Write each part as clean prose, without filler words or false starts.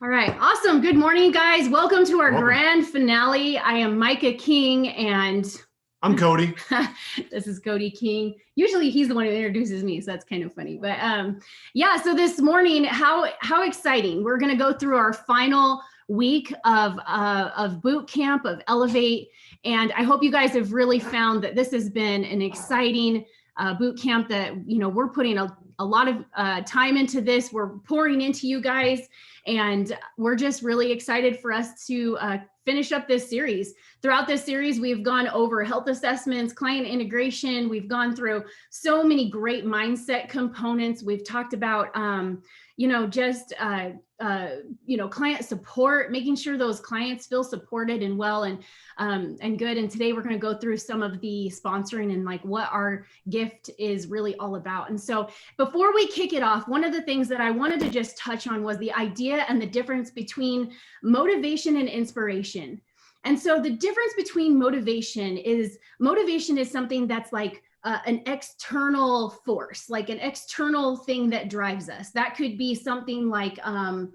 All right, awesome. Good morning, guys. Welcome to our Welcome. grand finale. I am Micah King, and I'm Cody. this is Cody King. Usually he's the one who introduces me, so that's kind of funny. But yeah, so this morning, how exciting. We're going to go through our final week of boot camp, of Elevate, and I hope you guys have really found that this has been an exciting boot camp that, we're putting a lot of time into this. We're pouring into you guys, and we're just really excited for us to finish up this series. Throughout this series, we've gone over health assessments, client integration. We've gone through so many great mindset components. We've talked about, client support, making sure those clients feel supported and well and good. And today we're going to go through some of the sponsoring and like what our gift is really all about. And so before we kick it off, one of the things that I wanted to just touch on was the idea and the difference between motivation and inspiration. And so the difference between motivation is something that's like an external force, like an external thing that drives us. That could be something like, I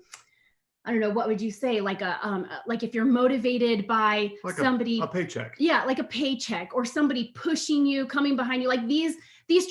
don't know, what would you say? Like like if you're motivated by Like somebody, a paycheck. Yeah, like a paycheck or somebody pushing you, coming behind you. Like these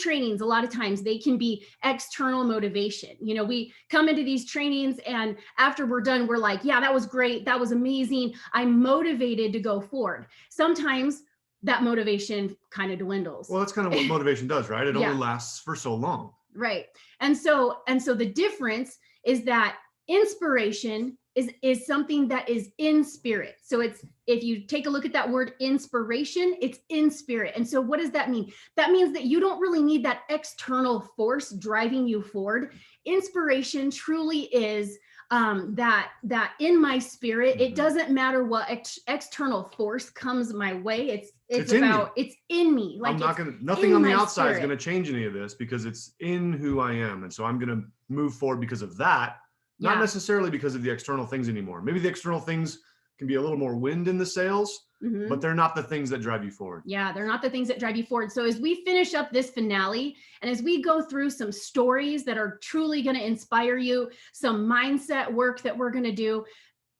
trainings, a lot of times they can be external motivation. We come into these trainings and after we're done, we're like, yeah, that was great. That was amazing. I'm motivated to go forward. Sometimes that motivation kind of dwindles. Well, that's kind of what motivation does, right? It Yeah. only lasts for so long. Right. And so the difference is that inspiration is something that is in spirit. So it's, if you take a look at that word inspiration, it's in spirit. And so what does that mean? That means that you don't really need that external force driving you forward. Inspiration truly is that in my spirit. It doesn't matter what external force comes my way. It's about, it's in me. Like nothing on the outside is going to change any of this because it's in who I am. And so I'm going to move forward because of that, not necessarily because of the external things anymore. Maybe the external things can be a little more wind in the sails, but they're not the things that drive you forward. Yeah, they're not the things that drive you forward. So as we finish up this finale, and as we go through some stories that are truly going to inspire you, some mindset work that we're going to do,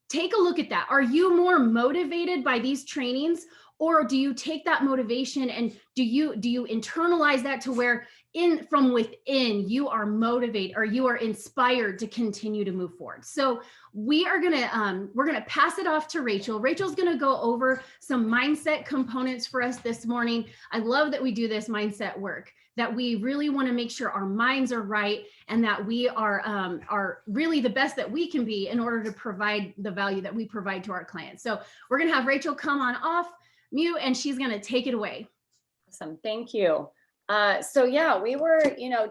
take a look at that. Are you more motivated by these trainings, or do you take that motivation and do you internalize that to where from within you are motivated or you are inspired to continue to move forward? So we're gonna pass it off to Rachel. Rachel's gonna go over some mindset components for us this morning. I love that we do this mindset work, that we really want to make sure our minds are right and that we are really the best that we can be in order to provide the value that we provide to our clients. So we're gonna have Rachel come on off mute and she's gonna take it away. Awesome, thank you. So yeah, we were,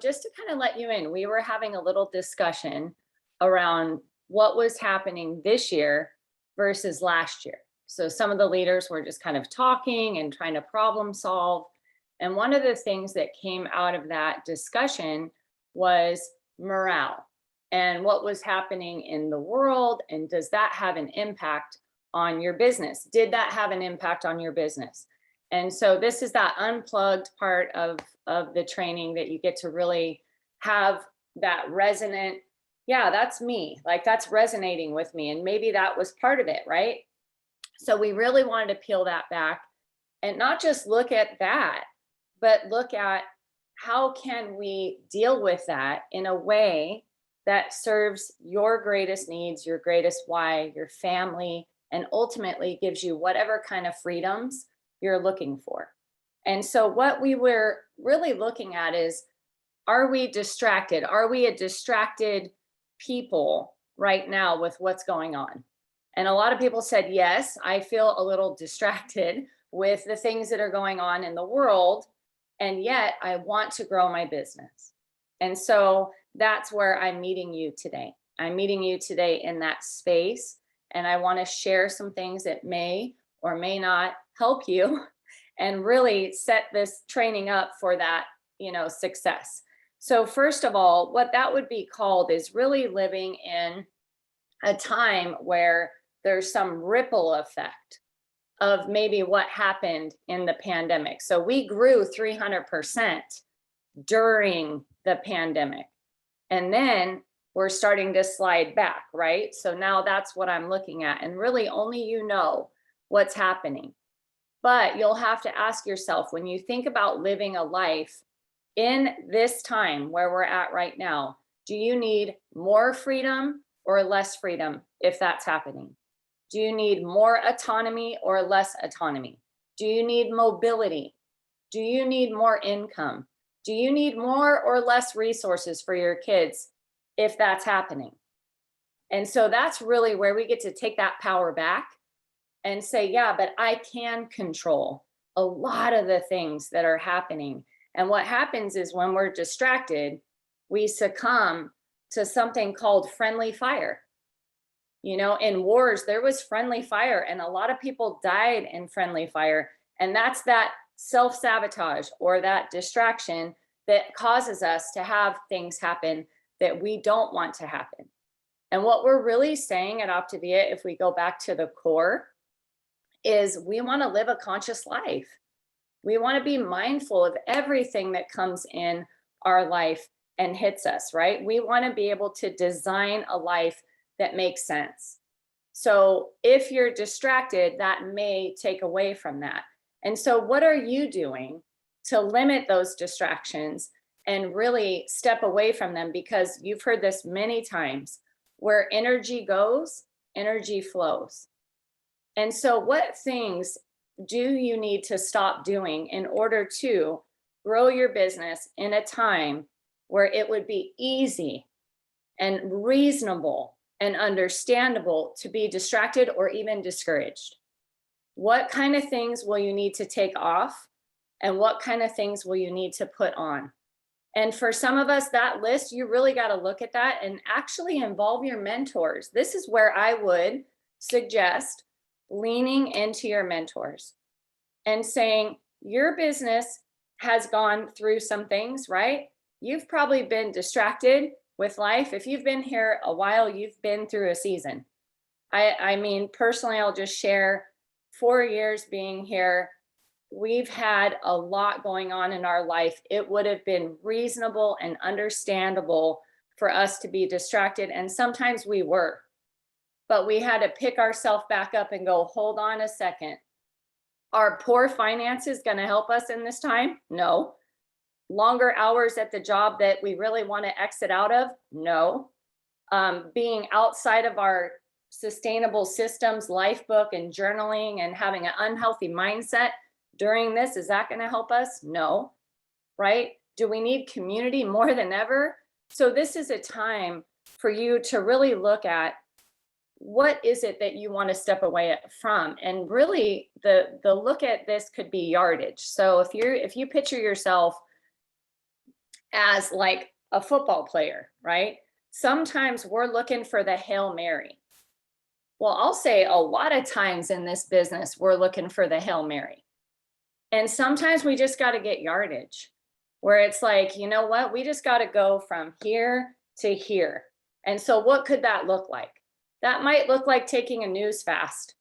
just to kind of let you in, we were having a little discussion around what was happening this year versus last year. So some of the leaders were just kind of talking and trying to problem solve. And one of the things that came out of that discussion was morale and what was happening in the world. And does that have an impact on your business? Did that have an impact on your business? And so this is that unplugged part of the training that you get to really have that resonant, yeah, that's me, like that's resonating with me. And maybe that was part of it, right? So we really wanted to peel that back and not just look at that, but look at how can we deal with that in a way that serves your greatest needs, your greatest why, your family, and ultimately gives you whatever kind of freedoms you're looking for. And so what we were really looking at is, are we distracted? Are we a distracted people right now with what's going on? And a lot of people said, yes, I feel a little distracted with the things that are going on in the world. And yet I want to grow my business. And so that's where I'm meeting you today. I'm meeting you today in that space. And I want to share some things that may or may not help you and really set this training up for that, success. So first of all, what that would be called is really living in a time where there's some ripple effect of maybe what happened in the pandemic. So we grew 300% during the pandemic. And then we're starting to slide back, right? So now that's what I'm looking at. And really only you know what's happening. But you'll have to ask yourself, when you think about living a life in this time where we're at right now, do you need more freedom or less freedom if that's happening? Do you need more autonomy or less autonomy? Do you need mobility? Do you need more income? Do you need more or less resources for your kids if that's happening? And so that's really where we get to take that power back and say, yeah, but I can control a lot of the things that are happening. And what happens is when we're distracted, we succumb to something called friendly fire. You know, in wars, there was friendly fire, and a lot of people died in friendly fire. And that's that self-sabotage or that distraction that causes us to have things happen that we don't want to happen. And what we're really saying at Optavia, if we go back to the core, is we want to live a conscious life. We want to be mindful of everything that comes in our life and hits us, right? We want to be able to design a life that makes sense. So if you're distracted, that may take away from that. And so what are you doing to limit those distractions and really step away from them? Because you've heard this many times, where energy goes, energy flows. And so what things do you need to stop doing in order to grow your business in a time where it would be easy and reasonable and understandable to be distracted or even discouraged? What kind of things will you need to take off? And what kind of things will you need to put on? And for some of us, that list, you really got to look at that and actually involve your mentors. This is where I would suggest leaning into your mentors and saying, your business has gone through some things, right? You've probably been distracted with life. If you've been here a while, you've been through a season. I mean, personally, I'll just share 4 years being here. We've had a lot going on in our life. It would have been reasonable and understandable for us to be distracted. And sometimes we were, but we had to pick ourselves back up and go, hold on a second. Are poor finances going to help us in this time? No. Longer hours at the job that we really want to exit out of? No. Being outside of our sustainable systems, life book and journaling and having an unhealthy mindset during this, is that going to help us? No. Right? Do we need community more than ever? So this is a time for you to really look at, what is it that you want to step away from? And really the look at this could be yardage. So if you picture yourself as like a football player, right? Sometimes we're looking for the Hail Mary. Well, I'll say a lot of times in this business, we're looking for the Hail Mary. And sometimes we just got to get yardage, where it's like, you know what? We just got to go from here to here. And so what could that look like? That might look like taking a news fast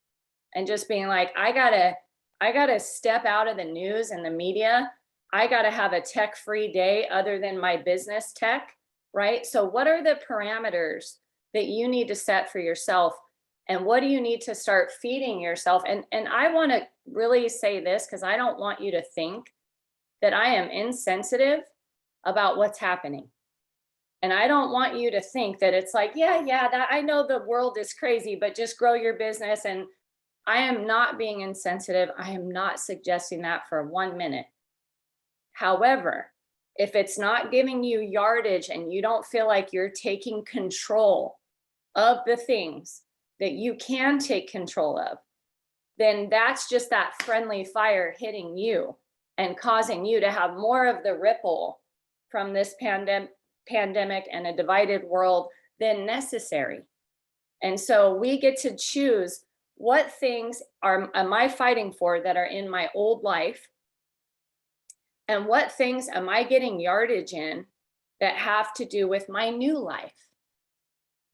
and just being like, I gotta step out of the news and the media. I gotta have a tech-free day other than my business tech, right? So what are the parameters that you need to set for yourself? And what do you need to start feeding yourself? And I want to really say this, because I don't want you to think that I am insensitive about what's happening. And I don't want you to think that it's like, yeah, that I know the world is crazy, but just grow your business. And I am not being insensitive. I am not suggesting that for 1 minute. However, if it's not giving you yardage and you don't feel like you're taking control of the things that you can take control of, then that's just that friendly fire hitting you and causing you to have more of the ripple from this pandemic and a divided world than necessary. And so we get to choose, what things am I fighting for that are in my old life? And what things am I getting yardage in that have to do with my new life?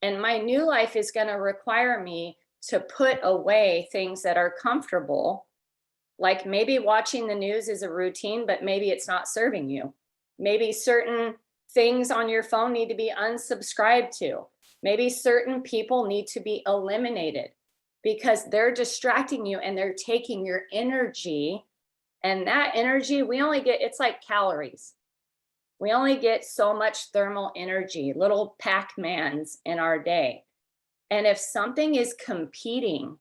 And my new life is going to require me to put away things that are comfortable, like maybe watching the news is a routine, but maybe it's not serving you. Maybe certain things on your phone need to be unsubscribed to. Maybe certain people need to be eliminated because they're distracting you and they're taking your energy. And that energy, we only get, it's like calories. We only get so much thermal energy, little Pac-Mans in our day. And if something is competing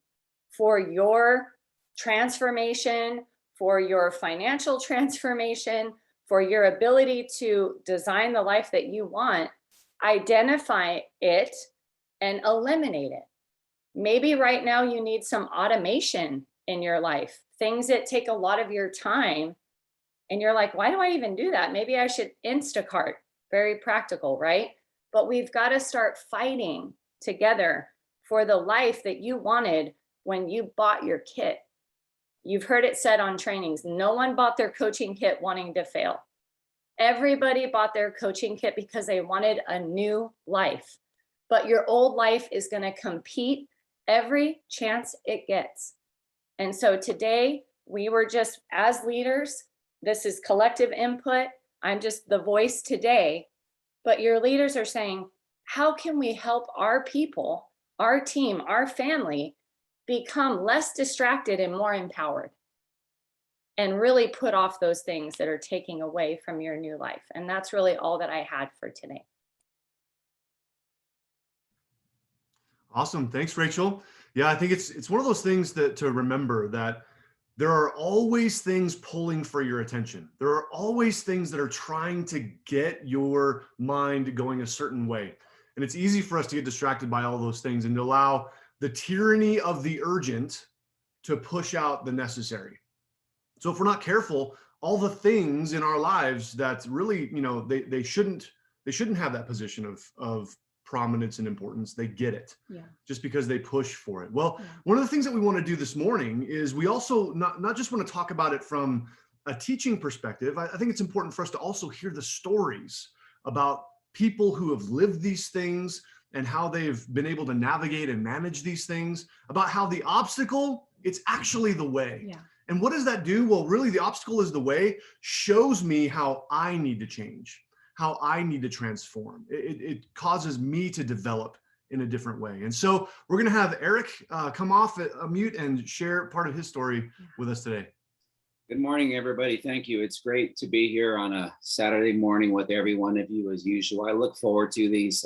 for your transformation, for your financial transformation, for your ability to design the life that you want, identify it and eliminate it. Maybe right now you need some automation in your life, things that take a lot of your time. And you're like, why do I even do that? Maybe I should Instacart. Very practical, right? But we've got to start fighting together for the life that you wanted when you bought your kit. You've heard it said on trainings, no one bought their coaching kit wanting to fail. Everybody bought their coaching kit because they wanted a new life. But your old life is going to compete every chance it gets. And so today, we were just, as leaders, this is collective input. I'm just the voice today. But your leaders are saying, how can we help our people, our team, our family become less distracted and more empowered? And really put off those things that are taking away from your new life. And that's really all that I had for today. Awesome. Thanks, Rachel. Yeah, I think it's one of those things that to remember that there are always things pulling for your attention. There are always things that are trying to get your mind going a certain way. And it's easy for us to get distracted by all those things and to allow the tyranny of the urgent to push out the necessary. So if we're not careful, all the things in our lives that really, they shouldn't have that position of prominence and importance. They get it just because they push for it. Well, one of the things that we want to do this morning is we also not just want to talk about it from a teaching perspective. I think it's important for us to also hear the stories about people who have lived these things and how they've been able to navigate and manage these things, about how the obstacle, it's actually the way. Yeah. And what does that do? Well, really, the obstacle is the way shows me how I need to change, how I need to transform. It causes me to develop in a different way. And so we're going to have Eric come off mute and share part of his story with us today. Good morning, everybody. Thank you. It's great to be here on a Saturday morning with every one of you as usual. I look forward to these.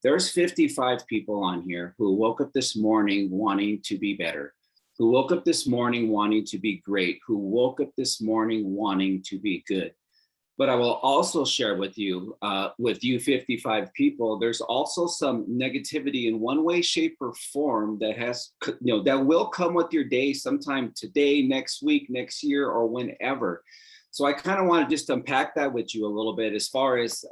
There's 55 people on here who woke up this morning wanting to be better, who woke up this morning wanting to be great, who woke up this morning wanting to be good. But I will also share with you 55 people, there's also some negativity in one way, shape, or form that that will come with your day sometime today, next week, next year, or whenever. So I kind of want to just unpack that with you a little bit as far as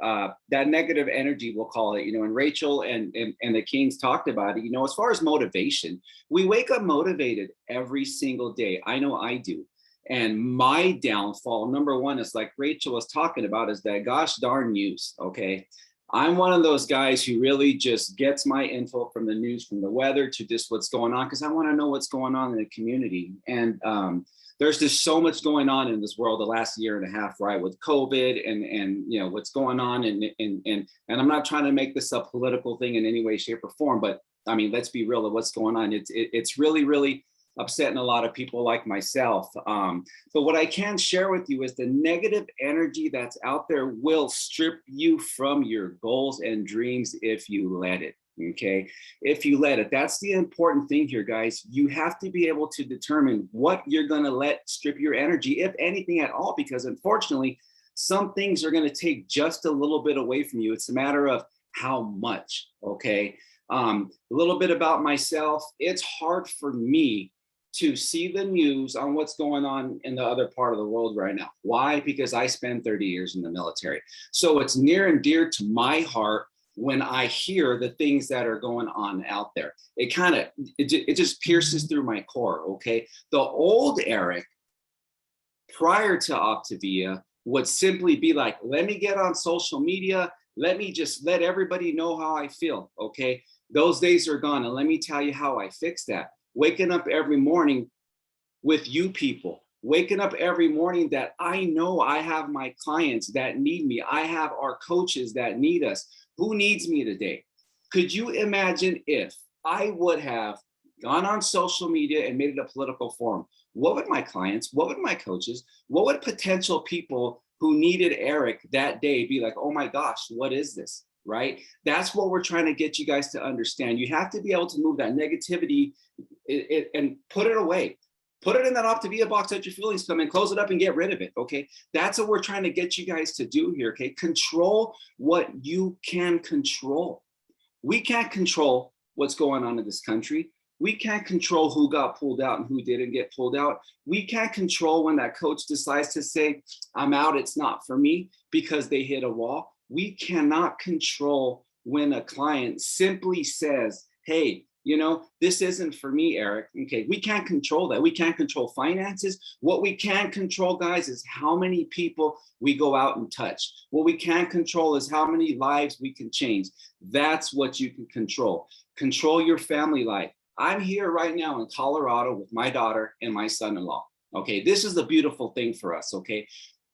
that negative energy, we'll call it, and Rachel and the Kings talked about it, as far as motivation, we wake up motivated every single day. I know I do. And my downfall, number one, is like Rachel was talking about, is that gosh darn news. Okay. I'm one of those guys who really just gets my info from the news, from the weather to just what's going on, because I want to know what's going on in the community. And there's just so much going on in this world the last year and a half, right, with COVID and what's going on. And I'm not trying to make this a political thing in any way, shape, or form, but I mean, let's be real of what's going on. It's really, really upsetting a lot of people like myself. But what I can share with you is the negative energy that's out there will strip you from your goals and dreams if you let it. Okay. If you let it, that's the important thing here, guys. You have to be able to determine what you're going to let strip your energy, if anything at all, because unfortunately, some things are going to take just a little bit away from you. It's a matter of how much. Okay. A little bit about myself. It's hard for me to see the news on what's going on in the other part of the world right now. Why? Because I spent 30 years in the military. So it's near and dear to my heart when I hear the things that are going on out there. It just pierces through my core, okay? The old Eric, prior to Optavia, would simply be like, let me get on social media, let me just let everybody know how I feel, okay? Those days are gone, and let me tell you how I fixed that. Waking up every morning with you people, waking up every morning that I know I have my clients that need me. I have our coaches that need us. Who needs me today? Could you imagine if I would have gone on social media and made it a political forum? What would my clients, what would my coaches, what would potential people who needed Eric that day be like, oh my gosh, what is this, right? That's what we're trying to get you guys to understand. You have to be able to move that negativity and put it away. Put it in that Optavia box, let your feelings come and close it up and get rid of it, okay? That's what we're trying to get you guys to do here, okay? Control what you can control. We can't control what's going on in this country. We can't control who got pulled out and who didn't get pulled out. We can't control when that coach decides to say, I'm out, it's not for me, because they hit a wall. We cannot control when a client simply says, hey, you know, this isn't for me, Eric. Okay, we can't control that. We can't control finances. What we can control, guys, is how many people we go out and touch. What we can't control is how many lives we can change. That's what you can control. Control your family life. I'm here right now in Colorado with my daughter and my son-in-law. Okay, this is the beautiful thing for us, okay?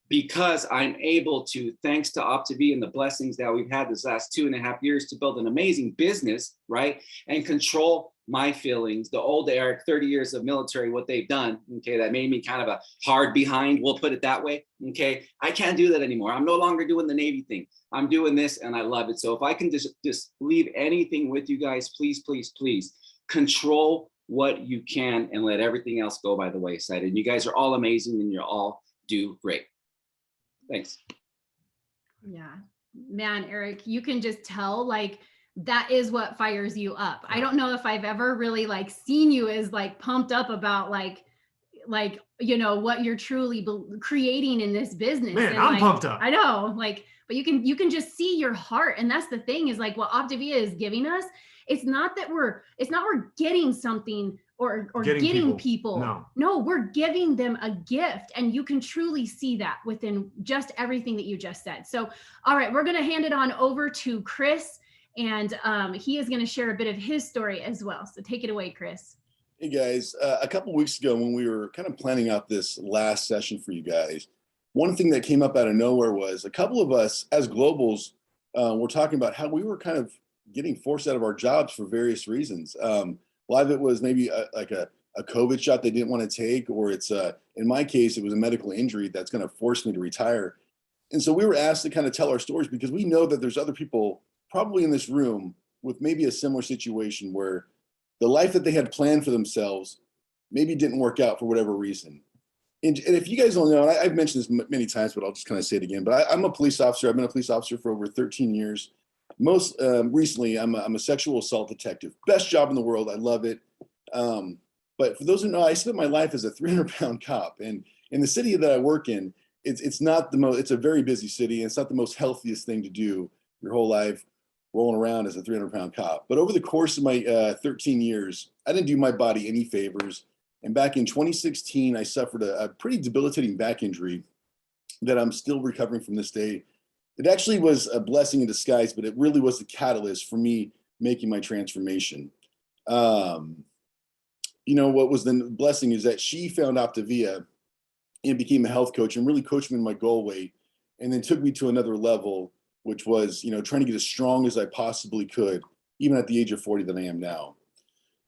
Because I'm able to, thanks to Optavia and the blessings that we've had this last 2.5 years, to build an amazing business, right? And control my feelings. The old Eric, 30 years of military, what they've done, okay, that made me kind of a hard behind, we'll put it that way, okay? I can't do that anymore. I'm no longer doing the Navy thing. I'm doing this and I love it. So if I can just leave anything with you guys, please, please, please control what you can and let everything else go by the wayside. And you guys are all amazing and you're all do great. Thanks. Yeah, man, Eric, you can just tell like that is what fires you up. I don't know if I've ever really like seen you as like pumped up about like, you know, what you're truly creating in this business. Man, and I'm like, pumped up. I know, like, but you can just see your heart. And that's the thing is like what Optavia is giving us. It's not we're getting something or getting people. No, we're giving them a gift, and you can truly see that within just everything that you just said. So, all right, we're going to hand it on over to Chris, and he is going to share a bit of his story as well. So take it away, Chris. Hey guys, a couple weeks ago when we were kind of planning out this last session for you guys, one thing that came up out of nowhere was a couple of us as globals were talking about how we were kind of getting forced out of our jobs for various reasons. A lot of it was maybe like a COVID shot they didn't want to take, or it's in my case, it was a medical injury that's going to force me to retire. And so we were asked to kind of tell our stories because we know that there's other people probably in this room with maybe a similar situation where the life that they had planned for themselves maybe didn't work out for whatever reason. And if you guys don't know, and I've mentioned this many times, but I'll just kind of say it again, but I'm a police officer. I've been a police officer for over 13 years. Most recently, I'm a sexual assault detective. Best job in the world. I love it. But for those who know, I spent my life as a 300-pound cop. And in the city that I work in, it's not the most, it's a very busy city. And it's not the most healthiest thing to do your whole life, rolling around as a 300-pound cop. But over the course of my 13 years, I didn't do my body any favors. And back in 2016, I suffered a pretty debilitating back injury that I'm still recovering from this day. It actually was a blessing in disguise, but it really was the catalyst for me making my transformation. You know, what was the blessing is that she found Optavia and became a health coach and really coached me in my goal weight, and then took me to another level, which was, you know, trying to get as strong as I possibly could, even at the age of 40 that I am now.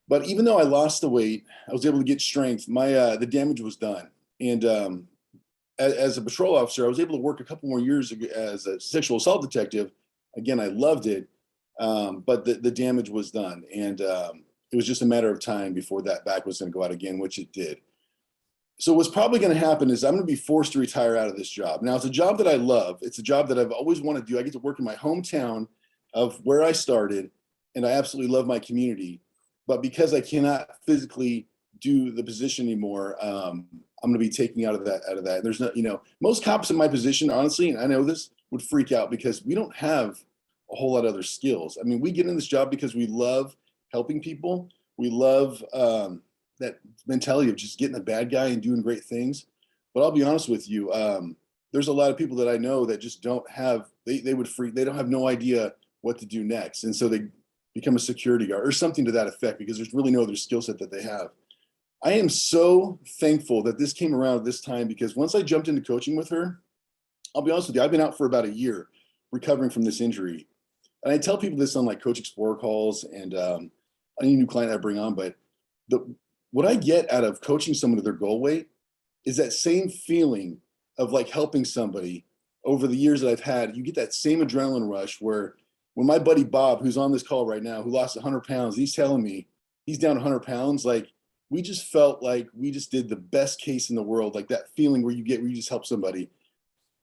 But even though I lost the weight, I was able to get strength. The damage was done. And as a patrol officer, I was able to work a couple more years as a sexual assault detective. Again, I loved it, but the damage was done. And it was just a matter of time before that back was going to go out again, which it did. So what's probably going to happen is I'm going to be forced to retire out of this job. Now, it's a job that I love. It's a job that I've always wanted to do. I get to work in my hometown of where I started, and I absolutely love my community. But because I cannot physically do the position anymore, I'm going to be taking out of that. There's no, you know, most cops in my position, honestly, and I know this, would freak out because we don't have a whole lot of other skills. I mean, we get in this job because we love helping people. We love that mentality of just getting a bad guy and doing great things. But I'll be honest with you, there's a lot of people that I know that just don't have, they would freak, they don't have no idea what to do next. And so they become a security guard or something to that effect because there's really no other skill set that they have. I am so thankful that this came around at this time, because once I jumped into coaching with her, I'll be honest with you, I've been out for about a year recovering from this injury. And I tell people this on like Coach Explorer calls and any new client I bring on, but what I get out of coaching someone to their goal weight is that same feeling of like helping somebody over the years that I've had. You get that same adrenaline rush where when my buddy Bob, who's on this call right now, who lost 100 pounds, he's telling me he's down 100 pounds. Like, we just felt like we just did the best case in the world. Like that feeling where you just help somebody.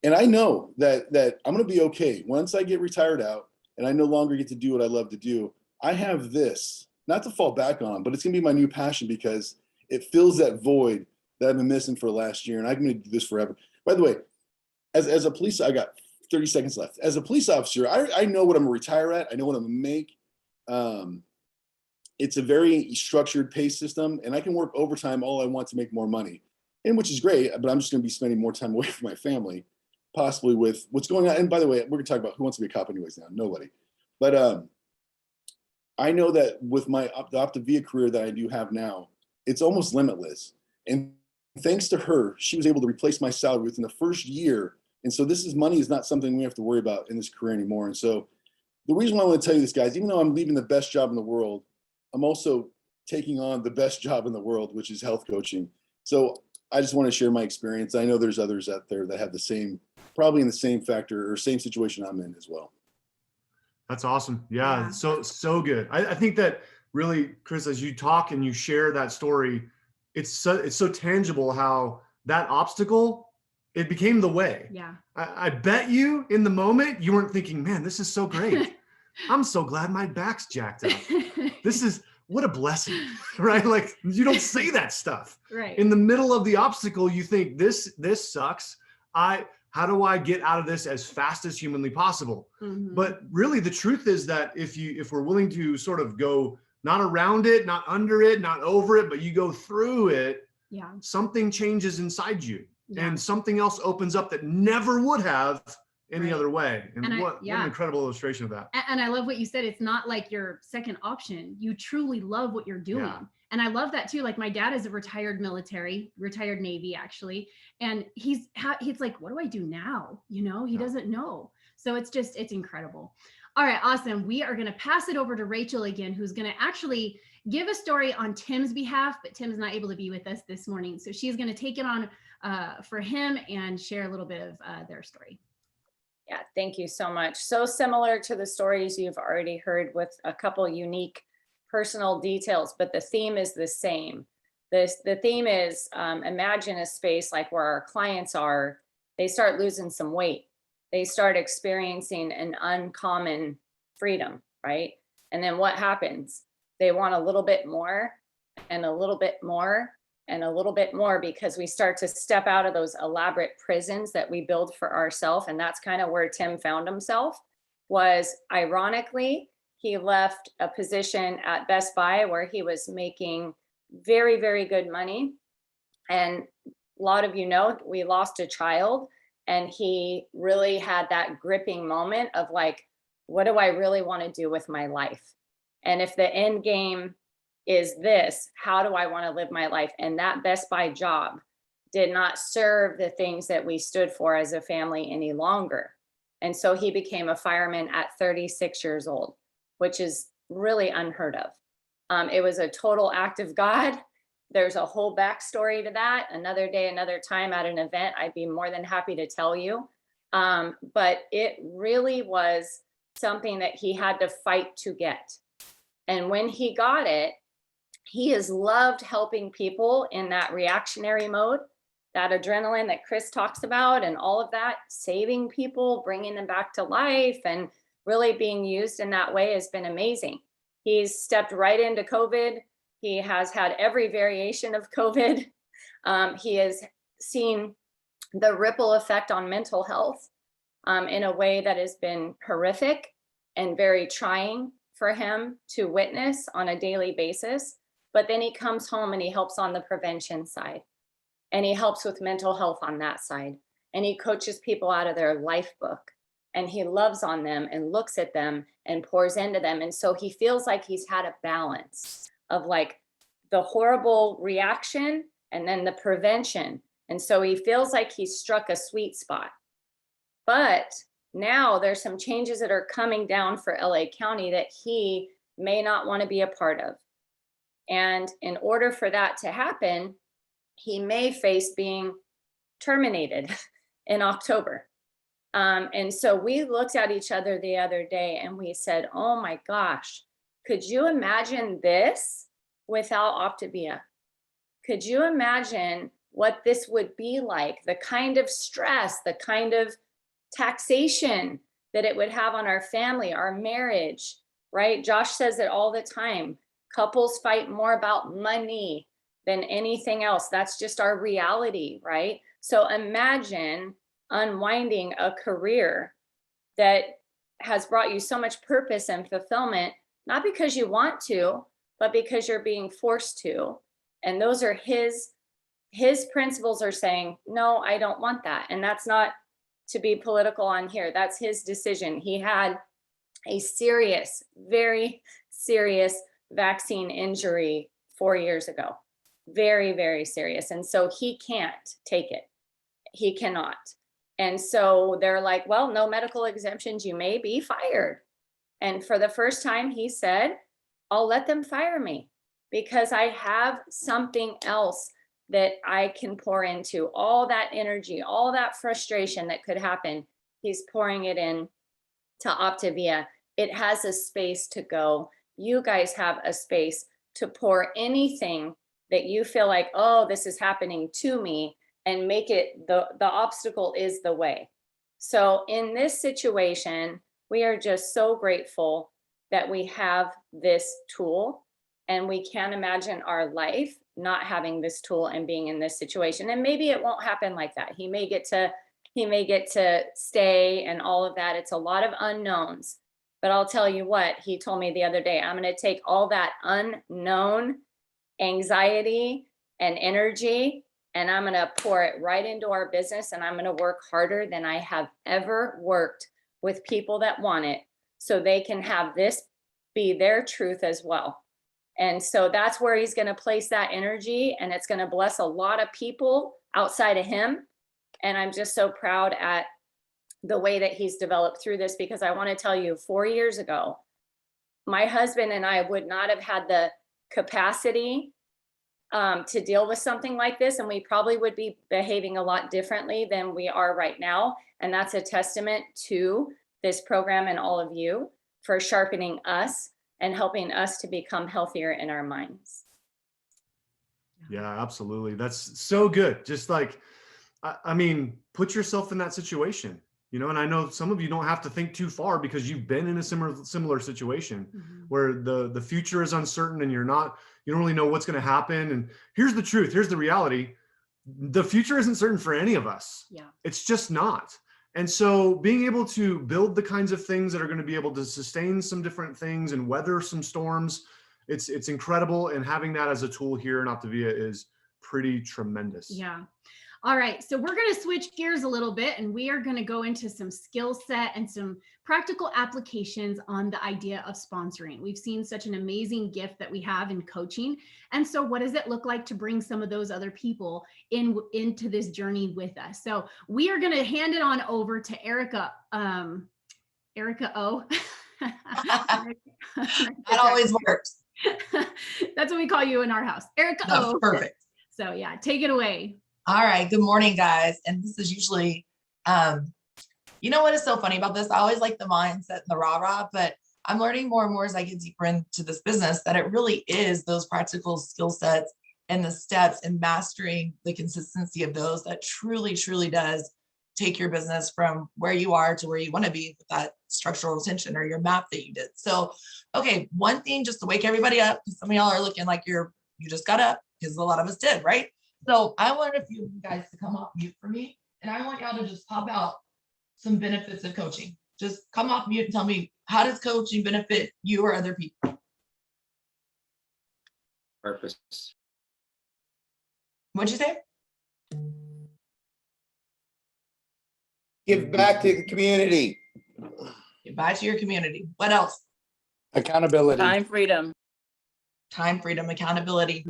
And I know that I'm going to be okay. Once I get retired out and I no longer get to do what I love to do, I have this, not to fall back on, but it's going to be my new passion, because it fills that void that I've been missing for the last year. And I'm going to do this forever. By the way, as a police, I got 30 seconds left. As a police officer, I know what I'm going to retire at. I know what I'm going to make. It's a very structured pay system, and I can work overtime all I want to make more money, and which is great, but I'm just going to be spending more time away from my family, possibly with what's going on. And by the way, we're going to talk about who wants to be a cop anyways now. Nobody. But I know that with the Optavia career that I do have now, it's almost limitless. And thanks to her, she was able to replace my salary within the first year. And so money is not something we have to worry about in this career anymore. And so the reason why I want to tell you this, guys, even though I'm leaving the best job in the world, I'm also taking on the best job in the world, which is health coaching. So I just want to share my experience. I know there's others out there that have the same, probably in the same factor or same situation I'm in as well. That's awesome. Yeah. So good. I think that really, Chris, as you talk and you share that story, it's so tangible how that obstacle, it became the way. Yeah. I bet you in the moment you weren't thinking, man, this is so great. I'm so glad my back's jacked up. This is what a blessing, right? Like, you don't say that stuff. Right. In the middle of the obstacle, you think this sucks. How do I get out of this as fast as humanly possible? Mm-hmm. But really the truth is that if we're willing to sort of go not around it, not under it, not over it, but you go through it, yeah, something changes inside you. Yeah. And something else opens up that never would have any other way. And what an incredible illustration of that. And I love what you said. It's not like your second option. You truly love what you're doing. Yeah. And I love that too. Like, my dad is a retired Navy actually. And he's like, what do I do now? He doesn't know. So it's incredible. All right, awesome. We are going to pass it over to Rachel again, who's going to actually give a story on Tim's behalf, but Tim's not able to be with us this morning. So she's going to take it on for him and share a little bit of their story. Yeah, thank you so much. So similar to the stories you've already heard, with a couple unique personal details, but the theme is the same. The theme is imagine a space like where our clients are. They start losing some weight. They start experiencing an uncommon freedom, right? And then what happens? They want a little bit more and a little bit more and a little bit more, because we start to step out of those elaborate prisons that we build for ourselves. And that's kind of where Tim found himself. Was ironically, he left a position at Best Buy where he was making very, very good money. And a lot of we lost a child, and he really had that gripping moment of like, what do I really want to do with my life? And if the end game is this, how do I want to live my life? And that Best Buy job did not serve the things that we stood for as a family any longer. And so he became a fireman at 36 years old, which is really unheard of. It was a total act of God. There's a whole backstory to that. Another day, another time at an event, I'd be more than happy to tell you. But it really was something that he had to fight to get. And when he got it, he has loved helping people in that reactionary mode, that adrenaline that Chris talks about, and all of that, saving people, bringing them back to life, and really being used in that way has been amazing. He's stepped right into COVID. He has had every variation of COVID. He has seen the ripple effect on mental health in a way that has been horrific and very trying for him to witness on a daily basis. But then he comes home and he helps on the prevention side, and he helps with mental health on that side. And he coaches people out of their life book, and he loves on them and looks at them and pours into them. And so he feels like he's had a balance of like the horrible reaction and then the prevention. And so he feels like he's struck a sweet spot. But now there's some changes that are coming down for LA County that he may not want to be a part of. And in order for that to happen, he may face being terminated in October. And so we looked at each other the other day and we said, oh my gosh, could you imagine this without Optavia? Could you imagine what this would be like? The kind of stress, the kind of taxation that it would have on our family, our marriage, right? Josh says it all the time. Couples fight more about money than anything else. That's just our reality, right? So imagine unwinding a career that has brought you so much purpose and fulfillment, not because you want to, but because you're being forced to. And those are his principles are saying, no, I don't want that. And that's not to be political on here. That's his decision. He had a serious, very serious vaccine injury 4 years ago. Very, very serious. And so he can't take it. He cannot. And so they're like, well, no medical exemptions, you may be fired. And for the first time, he said, I'll let them fire me because I have something else that I can pour into. All that energy, all that frustration that could happen, he's pouring it in to Optavia. It has a space to go. You guys have a space to pour anything that you feel like, oh, this is happening to me, and make it the obstacle is the way. So in this situation, we are just so grateful that we have this tool, and we can't imagine our life not having this tool and being in this situation. And maybe it won't happen like that. He may get to stay and all of that. It's a lot of unknowns. But I'll tell you what, he told me the other day, I'm going to take all that unknown anxiety and energy, and I'm going to pour it right into our business. And I'm going to work harder than I have ever worked with people that want it, so they can have this be their truth as well. And so that's where he's going to place that energy, and it's going to bless a lot of people outside of him. And I'm just so proud at the way that he's developed through this, because I want to tell you, 4 years ago, my husband and I would not have had the capacity to deal with something like this. And we probably would be behaving a lot differently than we are right now. And that's a testament to this program and all of you for sharpening us and helping us to become healthier in our minds. Yeah, absolutely. That's so good. Just like, I mean, put yourself in that situation, you know, and I know some of you don't have to think too far because you've been in a similar situation where the future is uncertain and you don't really know what's going to happen. And here's the truth. Here's the reality. The future isn't certain for any of us. Yeah. It's just not. And so being able to build the kinds of things that are going to be able to sustain some different things and weather some storms, it's incredible. And having that as a tool here in Optavia is pretty tremendous. Yeah. All right. So we're going to switch gears a little bit, and we are going to go into some skill set and some practical applications on the idea of sponsoring. We've seen such an amazing gift that we have in coaching. And so what does it look like to bring some of those other people into this journey with us? So we are going to hand it on over to Erica. Erica O. That always works. That's what we call you in our house. Erica No, O. perfect. So yeah, take it away. All right. Good morning, guys. And this is usually, you know what is so funny about this? I always like the mindset and the rah-rah, but I'm learning more and more as I get deeper into this business that it really is those practical skill sets and the steps and mastering the consistency of those that truly, truly does take your business from where you are to where you want to be with that structural retention or your map that you did. So, okay, one thing just to wake everybody up, because some of y'all are looking like you just got up, because a lot of us did, right? So I want a few of you guys to come off mute for me, and I want y'all to just pop out some benefits of coaching. Just come off mute and tell me, how does coaching benefit you or other people? Purpose. What'd you say? Give back to the community. Give back to your community. What else? Accountability. Time freedom. Time freedom, accountability,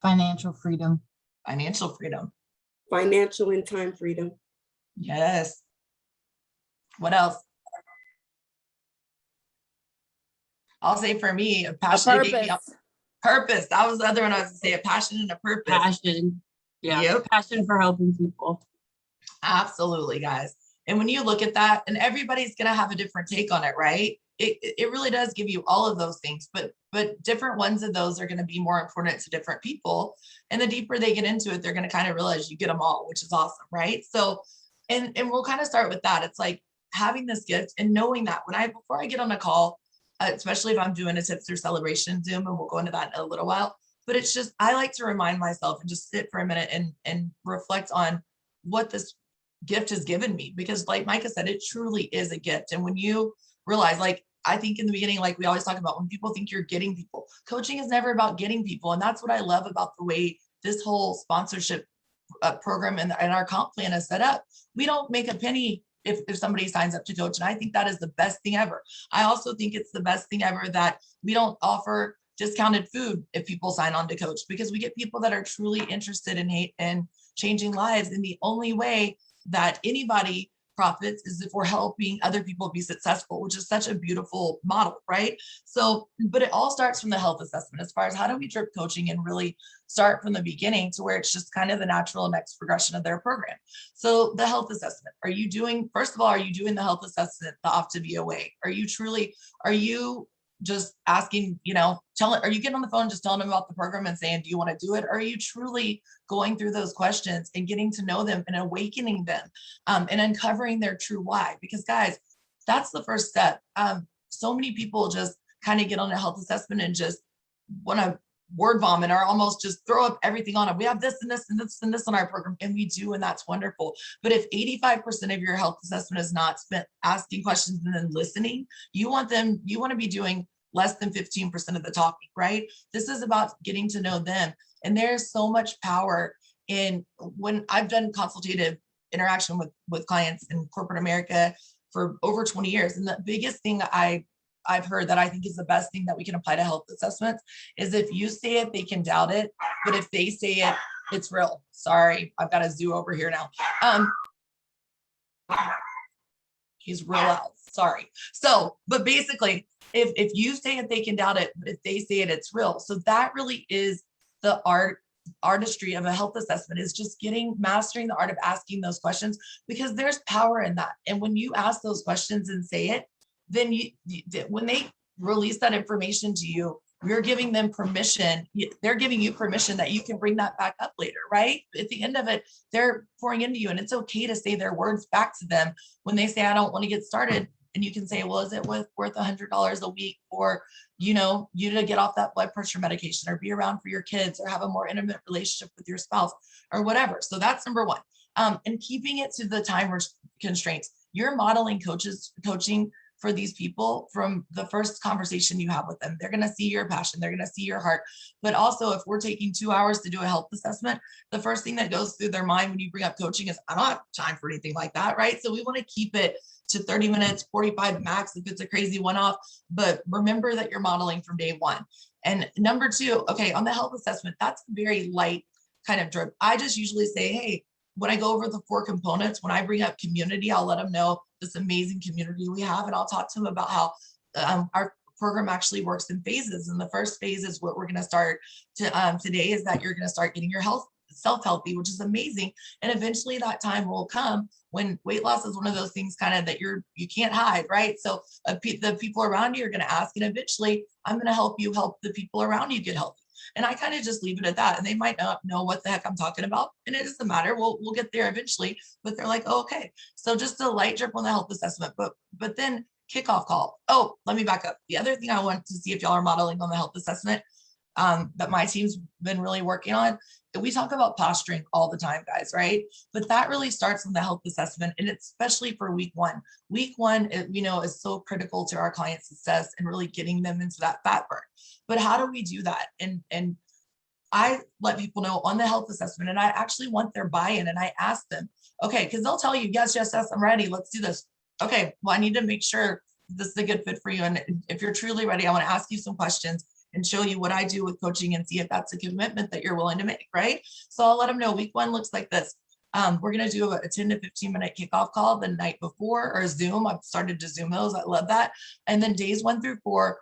Financial freedom. financial freedom. Financial and time freedom. Yes. What else? I'll say for me, a A passion. it gave me purpose. purpose. That was the other one I was gonna say, a passion and a purpose. Passion. Yeah. Yep. Passion for helping people. Absolutely, guys. And when you look at that, and everybody's gonna have a different take on it, right? It really does give you all of those things, but different ones of those are going to be more important to different people. And the deeper they get into it, they're going to kind of realize you get them all, which is awesome, right? So, and we'll kind of start with that. It's like having this gift and knowing that before I get on a call, especially if I'm doing a tips or celebration Zoom, and we'll go into that in a little while. But it's just, I like to remind myself and just sit for a minute and reflect on what this gift has given me, because like Micah said, it truly is a gift. And when you realize, like, I think in the beginning, like we always talk about, when people think you're getting people, coaching is never about getting people. And that's what I love about the way this whole sponsorship program and our comp plan is set up. We don't make a penny if somebody signs up to coach. And I think that is the best thing ever. I also think it's the best thing ever that we don't offer discounted food if people sign on to coach, because we get people that are truly interested in changing lives. And the only way that anybody profits is if we're helping other people be successful, which is such a beautiful model, right? So, but it all starts from the health assessment, as far as how do we drip coaching and really start from the beginning to where it's just kind of the natural next progression of their program. So the health assessment, first of all, are you doing the health assessment the Optavia way? Are you just asking, are you getting on the phone, just telling them about the program and saying, do you want to do it? Or are you truly going through those questions and getting to know them and awakening them and uncovering their true why? Because guys, that's the first step. So many people just kind of get on a health assessment and just want to word vomit or almost just throw up everything on it. We have this and this and this and this on our program, and we do, and that's wonderful. But if 85% of your health assessment is not spent asking questions and then listening, you want to be doing less than 15% of the talking, right? This is about getting to know them. And there's so much power in when I've done consultative interaction with clients in corporate America for over 20 years. And the biggest thing I've heard that I think is the best thing that we can apply to health assessments is if you say it, they can doubt it. But if they say it, it's real. Sorry, I've got a zoo over here now. He's real loud. Sorry. So, but basically, if you say it, they can doubt it. But if they say it, it's real. So that really is the artistry of a health assessment, is just mastering the art of asking those questions, because there's power in that. And when you ask those questions and say it, then when they release that information to you, you're giving them permission. They're giving you permission that you can bring that back up later, right? At the end of it, they're pouring into you, and it's okay to say their words back to them when they say, I don't want to get started. And you can say, well, is it worth $100 a week for, you to get off that blood pressure medication or be around for your kids or have a more intimate relationship with your spouse or whatever. So that's number one. And keeping it to the time constraints. You're modeling coaching for these people from the first conversation you have with them. They're going to see your passion. They're going to see your heart. But also, if we're taking 2 hours to do a health assessment, the first thing that goes through their mind when you bring up coaching is, I don't have time for anything like that, right? So we want to keep it to 30 minutes, 45 max if it's a crazy one-off. But remember that you're modeling from day one. And number two, okay, on the health assessment, that's very light kind of drip. I just usually say, hey, when I go over the 4 components, when I bring up community, I'll let them know this amazing community we have. And I'll talk to them about how our program actually works in phases. And the first phase is what we're going to start today, is that you're going to start getting your self healthy, which is amazing. And eventually that time will come when weight loss is one of those things kind of that you can't hide, right? So the people around you are going to ask, and eventually I'm going to help the people around you get healthy. And I kind of just leave it at that. And they might not know what the heck I'm talking about. And it doesn't matter. We'll get there eventually. But they're like, oh, okay. So just a light drip on the health assessment. But then kickoff call. Oh, let me back up. The other thing I want to see if y'all are modeling on the health assessment that my team's been really working on. We talk about posturing all the time, guys, right? But that really starts in the health assessment, and especially for week one. Week one, is so critical to our client success and really getting them into that fat burn. But how do we do that? And I let people know on the health assessment, and I actually want their buy-in, and I ask them, okay, because they'll tell you, yes, I'm ready. Let's do this. Okay, well, I need to make sure this is a good fit for you. And if you're truly ready, I want to ask you some questions. and show you what I do with coaching and see if that's a commitment that you're willing to make, right? So I'll let them know week 1 looks like this. We're going to do a 10 to 15 minute kickoff call the night before, or Zoom. I've started to Zoom those. I love that. And then days 1 through 4,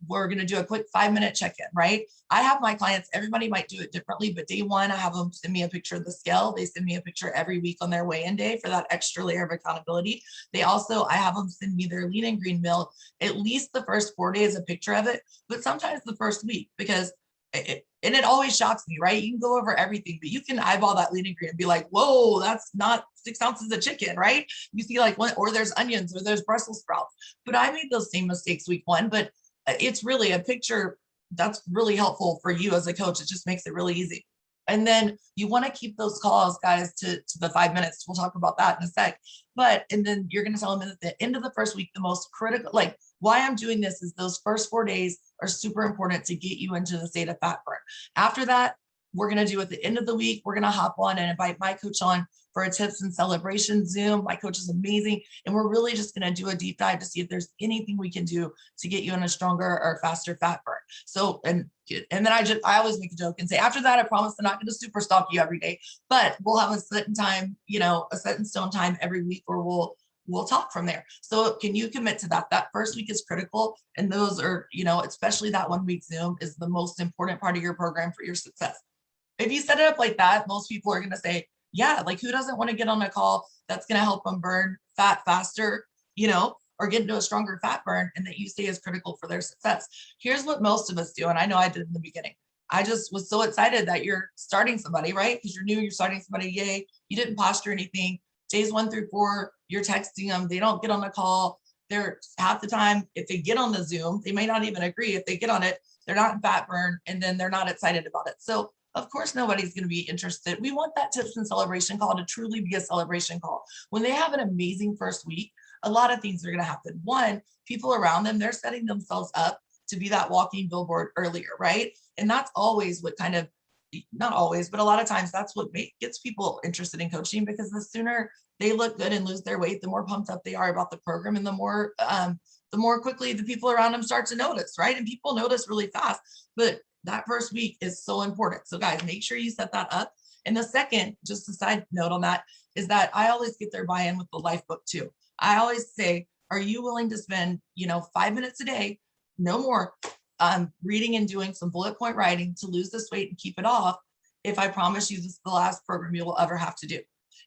we're going to do a quick 5-minute check-in, right? I have my clients, everybody might do it differently, but day 1, I have them send me a picture of the scale. They send me a picture every week on their weigh-in day for that extra layer of accountability. I have them send me their lean and green meal, at least the first 4 days, a picture of it, but sometimes the first week, because it always shocks me, right? You can go over everything, but you can eyeball that lean and green and be like, whoa, that's not 6 ounces of chicken, right? You see like one, or there's onions, or there's Brussels sprouts, but I made those same mistakes week 1, but it's really a picture that's really helpful for you as a coach. It just makes it really easy. And then you want to keep those calls, guys, to the 5 minutes. We'll talk about that in a sec. And then you're going to tell them at the end of the first week, the most critical, like why I'm doing this is those first 4 days are super important to get you into the state of fat burn. After that, we're going to do at the end of the week, we're going to hop on and invite my coach on for a tips and celebration Zoom. My coach is amazing. And we're really just going to do a deep dive to see if there's anything we can do to get you in a stronger or faster fat burn. So, and then I always make a joke and say, after that, I promise I'm not going to super stalk you every day, but we'll have a set in time, a set in stone time every week where we'll talk from there. So can you commit to that? That first week is critical. And those are, especially that 1 week Zoom is the most important part of your program for your success. If you set it up like that, most people are going to say, yeah, like who doesn't want to get on a call that's going to help them burn fat faster, or get into a stronger fat burn, and that you say is critical for their success. Here's what most of us do. And I know I did in the beginning. I just was so excited that you're starting somebody, right? Because you're new, you're starting somebody. Yay. You didn't posture anything. Days 1 through 4, you're texting them. They don't get on the call. They're half the time, if they get on the Zoom, they may not even agree. If they get on it, they're not in fat burn, and then they're not excited about it. So of course, nobody's going to be interested. We want that tips and celebration call to truly be a celebration call. When they have an amazing first week, a lot of things are going to happen. 1, people around them, they're setting themselves up to be that walking billboard earlier, right? And that's always what not always, but a lot of times that's what gets people interested in coaching, because the sooner they look good and lose their weight, the more pumped up they are about the program, and the more quickly the people around them start to notice, right? And people notice really fast, but that first week is so important. So guys, make sure you set that up. And the second, just a side note on that, is that I always get their buy-in with the life book too. I always say, are you willing to spend, 5 minutes a day, no more, reading and doing some bullet point writing to lose this weight and keep it off, if I promise you this is the last program you will ever have to do?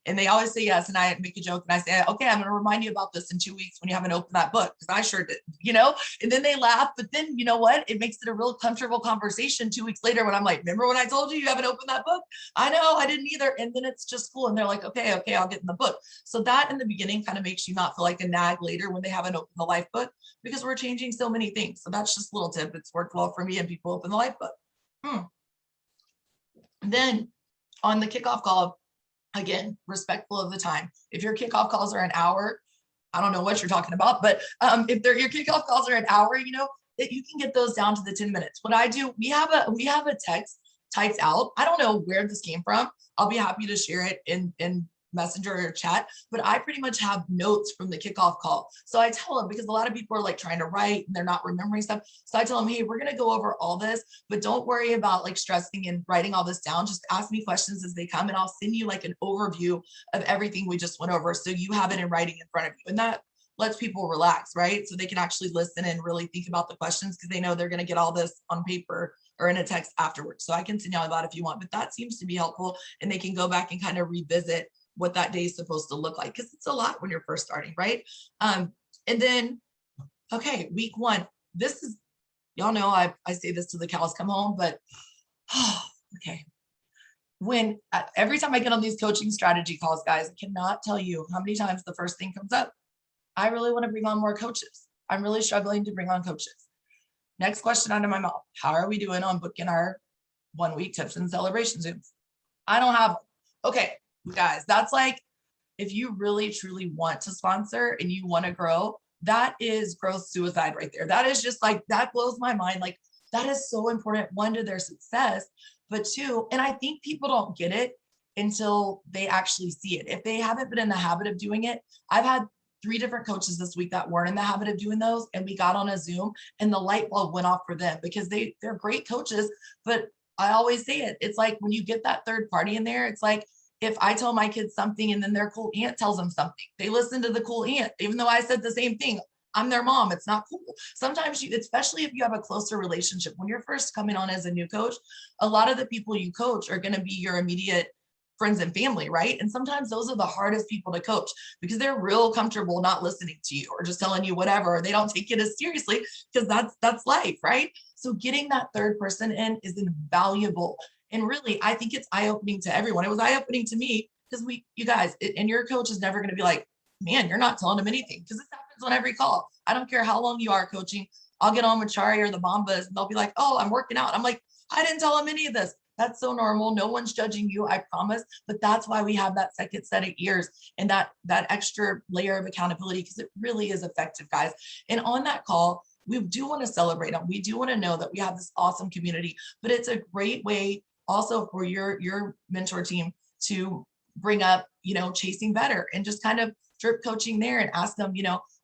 And they always say yes. And I make a joke and I say, okay, I'm going to remind you about this in 2 weeks when you haven't opened that book, because I sure did, and then they laugh. But then you know what? It makes it a real comfortable conversation 2 weeks later when I'm like, remember when I told you haven't opened that book? I know, I didn't either. And then it's just cool. And they're like, okay, I'll get in the book. So that in the beginning kind of makes you not feel like a nag later when they haven't opened the life book, because we're changing so many things. So that's just a little tip. It's worked well for me, and people open the life book. Then on the kickoff call, again, respectful of the time. If your kickoff calls are an hour, I don't know what you're talking about, but if your kickoff calls are an hour, you can get those down to the 10 minutes. What I do, we have a text typed out. I don't know where this came from. I'll be happy to share it in Messenger or chat, but I pretty much have notes from the kickoff call. So I tell them, because a lot of people are like trying to write and they're not remembering stuff. So I tell them, hey, we're going to go over all this, but don't worry about like stressing and writing all this down. Just ask me questions as they come, and I'll send you like an overview of everything we just went over, so you have it in writing in front of you. And that lets people relax, right? So they can actually listen and really think about the questions, because they know they're going to get all this on paper or in a text afterwards. So I can send you all that if you want, but that seems to be helpful, and they can go back and kind of revisit what that day is supposed to look like, because it's a lot when you're first starting, right? And then, okay, week 1, this is, y'all know I say this till the cows come home, but okay. Every time I get on these coaching strategy calls, guys, I cannot tell you how many times the first thing comes up. I really want to bring on more coaches. I'm really struggling to bring on coaches. Next question out of my mouth. How are we doing on booking our 1 week tips and celebration Zooms? I don't have them. Okay. Guys, that's like, if you really truly want to sponsor and you want to grow, that is growth suicide right there. That is just like, that blows my mind. Like, that is so important, 1, to their success, but 2, and I think people don't get it until they actually see it. If they haven't been in the habit of doing it, I've had 3 different coaches this week that weren't in the habit of doing those, and we got on a Zoom and the light bulb went off for them because they're great coaches. But I always say it, it's like when you get that third party in there, it's like if I tell my kids something and then their cool aunt tells them something, they listen to the cool aunt, even though I said the same thing. I'm their mom. It's not cool. Sometimes especially if you have a closer relationship, when you're first coming on as a new coach, a lot of the people you coach are going to be your immediate friends and family, right? And sometimes those are the hardest people to coach because they're real comfortable not listening to you or just telling you whatever, or they don't take it as seriously because that's life, right? So getting that third person in is invaluable. And really, I think it's eye-opening to everyone. It was eye-opening to me because you guys, and your coach is never going to be like, man, you're not telling them anything, because this happens on every call. I don't care how long you are coaching. I'll get on with Chari or the Bombas and they'll be like, oh, I'm working out. I'm like, I didn't tell them any of this. That's so normal. No one's judging you, I promise. But that's why we have that second set of ears and that extra layer of accountability, because it really is effective, guys. And on that call, we do want to celebrate them. We do want to know that we have this awesome community, but it's a great way also for your mentor team to bring up, chasing better and just kind of drip coaching there and ask them,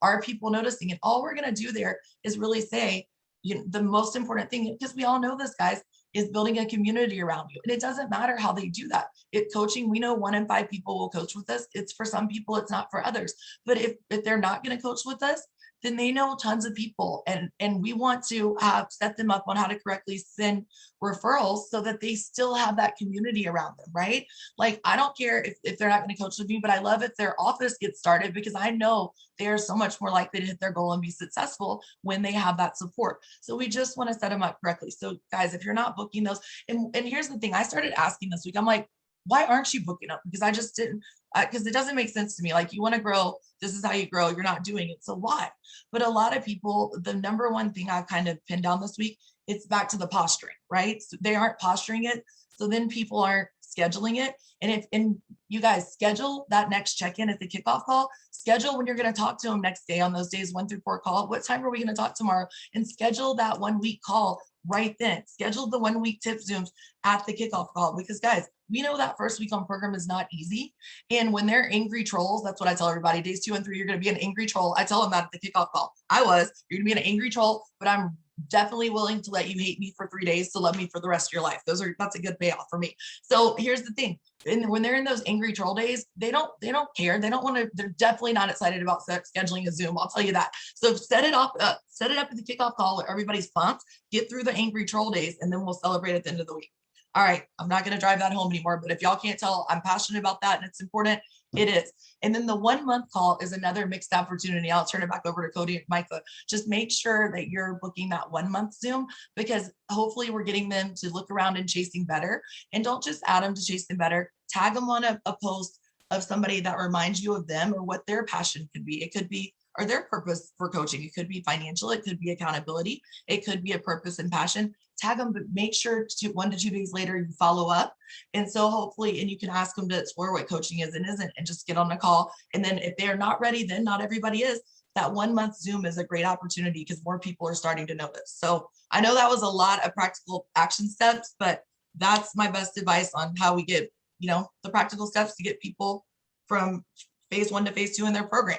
are people noticing? And all we're going to do there is really say, the most important thing, because we all know this, guys, is building a community around you. And it doesn't matter how they do that. Coaching, we know 1 in 5 people will coach with us. It's for some people, it's not for others. But if they're not going to coach with us, then they know tons of people. And we want to set them up on how to correctly send referrals so that they still have that community around them, right? Like, I don't care if they're not going to coach with me, but I love if their office gets started because I know they are so much more likely to hit their goal and be successful when they have that support. So we just want to set them up correctly. So guys, if you're not booking those, and here's the thing, I started asking this week, I'm like, why aren't you booking up? Because I just didn't, because it doesn't make sense to me. Like, you want to grow, this is how you grow, you're not doing it, so why? But a lot of people, the number one thing I've kind of pinned down this week, it's back to the posturing, right? So they aren't posturing it, so then people aren't scheduling it. And you guys schedule that next check-in at the kickoff call, schedule when you're going to talk to them next day on those days 1 through 4 call, what time are we going to talk tomorrow, and schedule that 1 week call right then. Schedule the 1 week tip Zooms at the kickoff call, because guys, we know that first week on program is not easy. And when they're angry trolls, that's what I tell everybody, days 2 and 3, you're going to be an angry troll. I tell them that at the kickoff call. You're going to be an angry troll, but I'm definitely willing to let you hate me for 3 days to love me for the rest of your life. That's a good payoff for me. So here's the thing. And when they're in those angry troll days, they don't care. They don't want to, they're definitely not excited about scheduling a Zoom. I'll tell you that. So set it up at the kickoff call where everybody's pumped, get through the angry troll days, and then we'll celebrate at the end of the week. All right, I'm not going to drive that home anymore, but if y'all can't tell, I'm passionate about that and it's important. It is. And then the 1 month call is another mixed opportunity. I'll turn it back over to Cody and Micah. Just make sure that you're booking that 1 month Zoom, because hopefully we're getting them to look around and chasing better. And don't just add them to chasing better, tag them on a post of somebody that reminds you of them or what their passion could be. It could be, or their purpose for coaching. It could be financial. It could be accountability. It could be a purpose and passion. Tag them, but make sure 1 to 2 days later you follow up. And so hopefully, and you can ask them to explore what coaching is and isn't, and just get on the call. And then if they're not ready, then not everybody is. That 1 month Zoom is a great opportunity because more people are starting to notice. So I know that was a lot of practical action steps, but that's my best advice on how we get, the practical steps to get people from phase 1 to phase 2 in their program.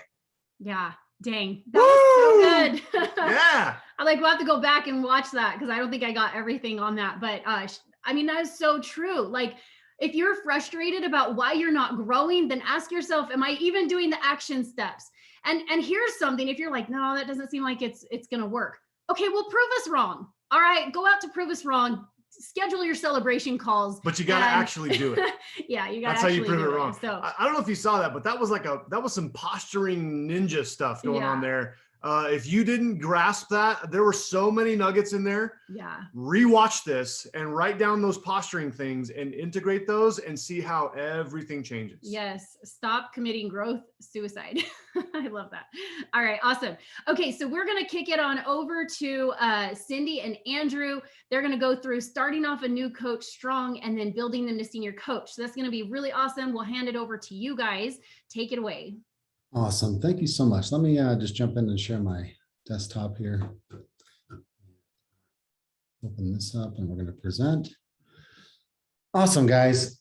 Yeah. Dang, that was so good. Yeah. We'll have to go back and watch that because I don't think I got everything on that. But I mean, that is so true. Like, if you're frustrated about why you're not growing, then ask yourself, am I even doing the action steps? And here's something, if you're like, no, that doesn't seem like it's going to work. Okay, well, prove us wrong. All right, go out to prove us wrong. Schedule your celebration calls. But you got to actually do it. Yeah, you got to. That's how you prove it wrong. So I don't know if you saw that, but that was some posturing ninja stuff going on there. If you didn't grasp that, there were so many nuggets in there. Yeah. Rewatch this and write down those posturing things and integrate those and see how everything changes. Yes. Stop committing growth suicide. I love that. All right. Awesome. Okay. So we're going to kick it on over to Cindy and Andrew. They're going to go through starting off a new coach strong and then building them to senior coach. So that's going to be really awesome. We'll hand it over to you guys. Take it away. Awesome. Thank you so much. Let me just jump in and share my desktop here. Open this up and we're going to present. Awesome, guys.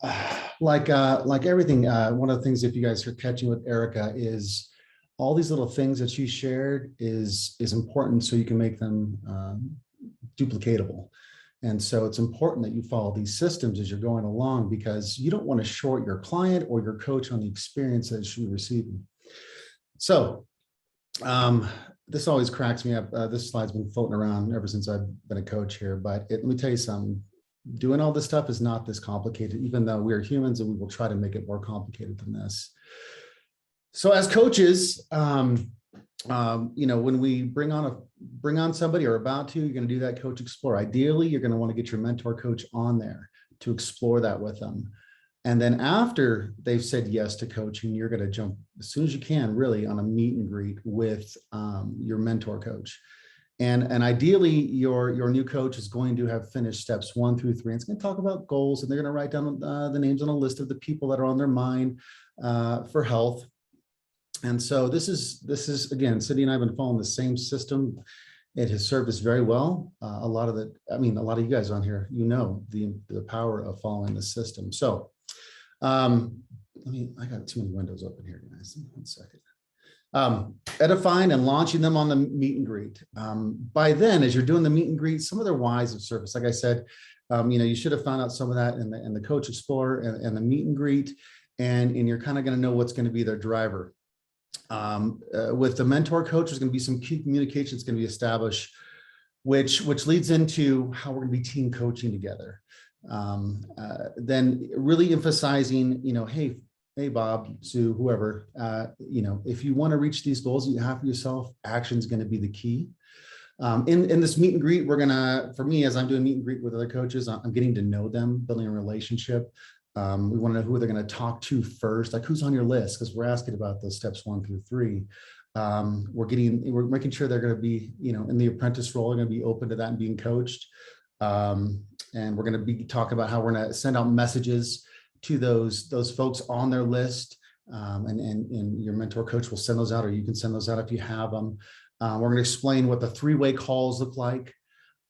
Like everything, one of the things, if you guys are catching with Erica, is all these little things that you shared is important so you can make them duplicatable. And so it's important that you follow these systems as you're going along, because you don't want to short your client or your coach on the experience that you're receiving. So this always cracks me up. This slide's been floating around ever since I've been a coach here, but let me tell you something. Doing all this stuff is not this complicated, even though we are humans and we will try to make it more complicated than this. So as coaches, when we bring on somebody or about to, you're going to do that coach explore. Ideally, you're going to want to get your mentor coach on there to explore that with them. And then after they've said yes to coaching, you're going to jump as soon as you can, really, on a meet and greet with your mentor coach. And ideally, your new coach is going to have finished steps 1 through 3. And it's going to talk about goals, and they're going to write down the names on a list of the people that are on their mind for health. And so this is again, Cindy and I have been following the same system. It has served us very well. A lot of you guys on here, the power of following the system. So I got too many windows open here, guys. 1 second. Edifying and launching them on the meet and greet. By then, as you're doing the meet and greet, some of their whys have surfaced. Like I said, you should have found out some of that in the Coach Explorer and the meet and greet, and you're kind of going to know what's going to be their driver. With the mentor coach, there's going to be some key communications going to be established, which leads into how we're going to be team coaching together. Then really emphasizing, hey, Bob, Sue, whoever, if you want to reach these goals that you have for yourself, action is going to be the key. In this meet and greet, for me, as I'm doing meet and greet with other coaches, I'm getting to know them, building a relationship. We want to know who they're going to talk to first, like who's on your list, because we're asking about those steps 1 through 3. We're making sure they're going to be, in the apprentice role, they're going to be open to that and being coached. And we're going to be talking about how we're going to send out messages to those folks on their list. And your mentor coach will send those out, or you can send those out if you have them. We're going to explain what the 3-way calls look like.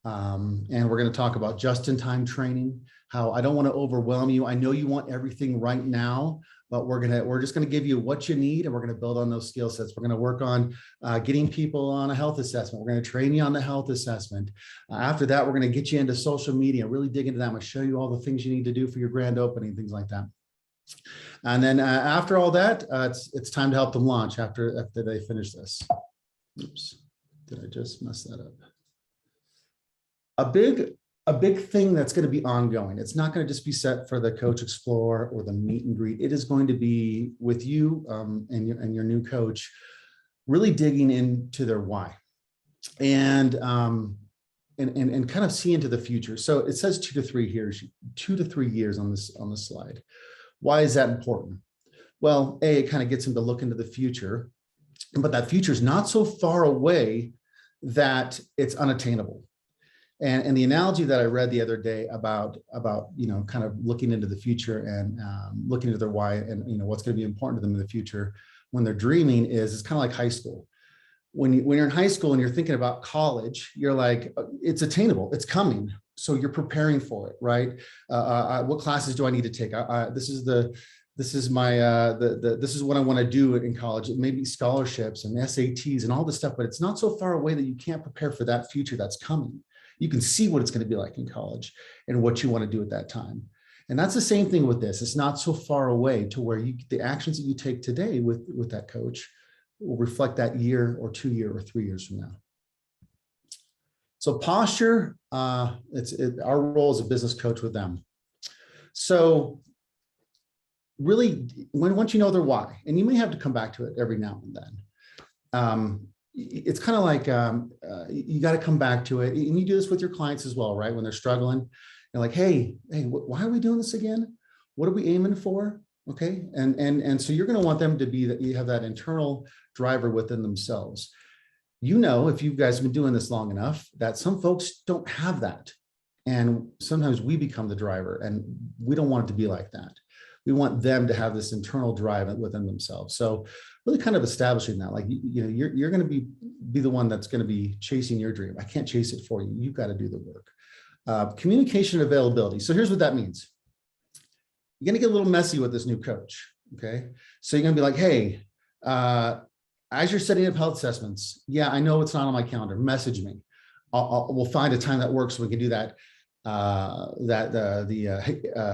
And we're going to talk about just-in-time training, how I don't want to overwhelm you. I know you want everything right now, but we're just going to give you what you need, and we're going to build on those skill sets. We're going to work on getting people on a health assessment. We're going to train you on the health assessment. After that, we're going to get you into social media, really dig into that. I'm going to show you all the things you need to do for your grand opening, things like that. And then after all that, it's time to help them launch after they finish this. Oops, did I just mess that up? A big thing that's going to be ongoing. It's not going to just be set for the Coach Explorer or the meet and greet. It is going to be with you and your new coach, really digging into their why, and kind of see into the future. So it says 2 to 3 years, 2 to 3 years on this slide. Why is that important? Well, it kind of gets them to look into the future, but that future is not so far away that it's unattainable. And the analogy that I read the other day about kind of looking into the future and looking into their why and what's going to be important to them in the future when they're dreaming is it's kind of like high school. When you're in high school and you're thinking about college, you're like, it's attainable, it's coming. So you're preparing for it, right? What classes do I need to take? This is what I want to do in college. It may be scholarships and SATs and all this stuff, but it's not so far away that you can't prepare for that future that's coming. You can see what it's going to be like in college and what you want to do at that time. And that's the same thing with this. It's not so far away to where the actions that you take today with that coach will reflect that year or 2 year or 3 years from now. So posture, our role as a business coach with them. So really, once you know their why, and you may have to come back to it every now and then. It's kind of like you got to come back to it, and you do this with your clients as well, right? When they're struggling, you're like, hey, why are we doing this again? What are we aiming for? Okay, and so you're going to want them to be that you have that internal driver within themselves. If you guys have been doing this long enough, that some folks don't have that, and sometimes we become the driver, and we don't want it to be like that. We want them to have this internal drive within themselves. So really kind of establishing that, like, you're going to be the one that's going to be chasing your dream. I can't chase it for you. You've got to do the work. Communication availability. So here's what that means. You're going to get a little messy with this new coach. Okay. So you're going to be like, hey, as you're setting up health assessments, yeah, I know it's not on my calendar, message me. We'll find a time that works so we can do that,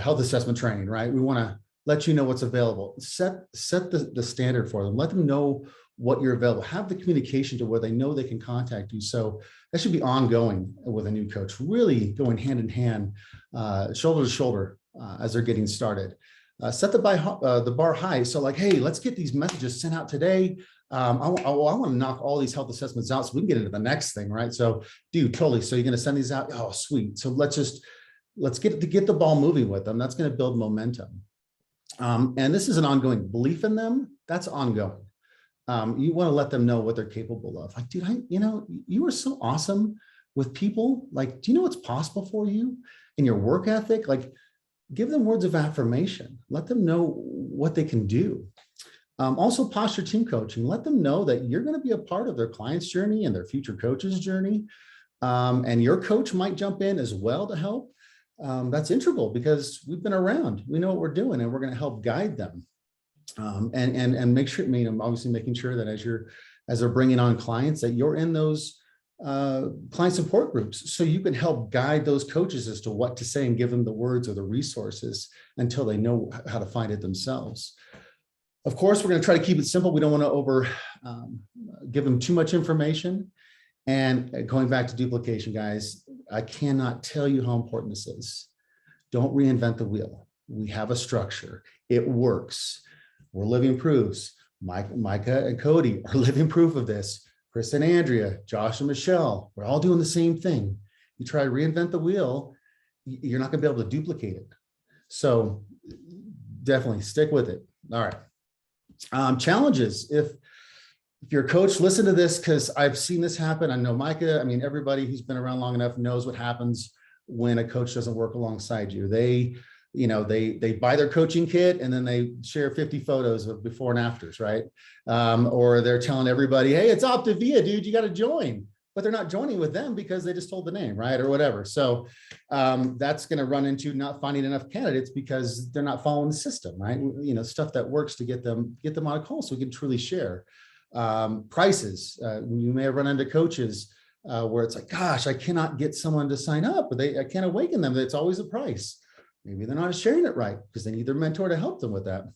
health assessment training, right? We want to let you know what's available. Set the standard for them. Let them know what you're available. Have the communication to where they know they can contact you. So that should be ongoing with a new coach, really going hand in hand, shoulder to shoulder as they're getting started. Set the bar high. So like, hey, let's get these messages sent out today. I want to knock all these health assessments out so we can get into the next thing, right? So, dude, totally. So you're going to send these out? Oh, sweet. So let's get the ball moving with them. That's going to build momentum. And this is an ongoing belief in them. That's ongoing. You want to let them know what they're capable of. Like, dude, you are so awesome with people. Like, do you know what's possible for you in your work ethic? Like, give them words of affirmation. Let them know what they can do. Also, posture team coaching. Let them know that you're going to be a part of their client's journey and their future coach's journey. And your coach might jump in as well to help. That's integral because we've been around. We know what we're doing, and we're going to help guide them. And make sure, obviously making sure that as they're bringing on clients, that you're in those client support groups, so you can help guide those coaches as to what to say and give them the words or the resources until they know how to find it themselves. Of course, we're going to try to keep it simple. We don't want to give them too much information. And going back to duplication, guys, I cannot tell you how important this is. Don't reinvent the wheel. We have a structure. It works. We're living proofs. Micah and Cody are living proof of this. Chris and Andrea, Josh and Michelle, we're all doing the same thing. You try to reinvent the wheel, you're not going to be able to duplicate it. So definitely stick with it. All right. Challenges. If you're a coach, listen to this, because I've seen this happen. I know Micah, everybody who's been around long enough knows what happens when a coach doesn't work alongside you. They buy their coaching kit and then they share 50 photos of before and afters, right? Or they're telling everybody, hey, it's Optavia, dude, you got to join. But they're not joining with them because they just told the name, right? Or whatever. So that's going to run into not finding enough candidates because they're not following the system, right? Stuff that works to get them on a call so we can truly share. Prices. You may have run into coaches where it's like, gosh, I cannot get someone to sign up, but I can't awaken them. It's always a price. Maybe they're not sharing it right because they need their mentor to help them with that.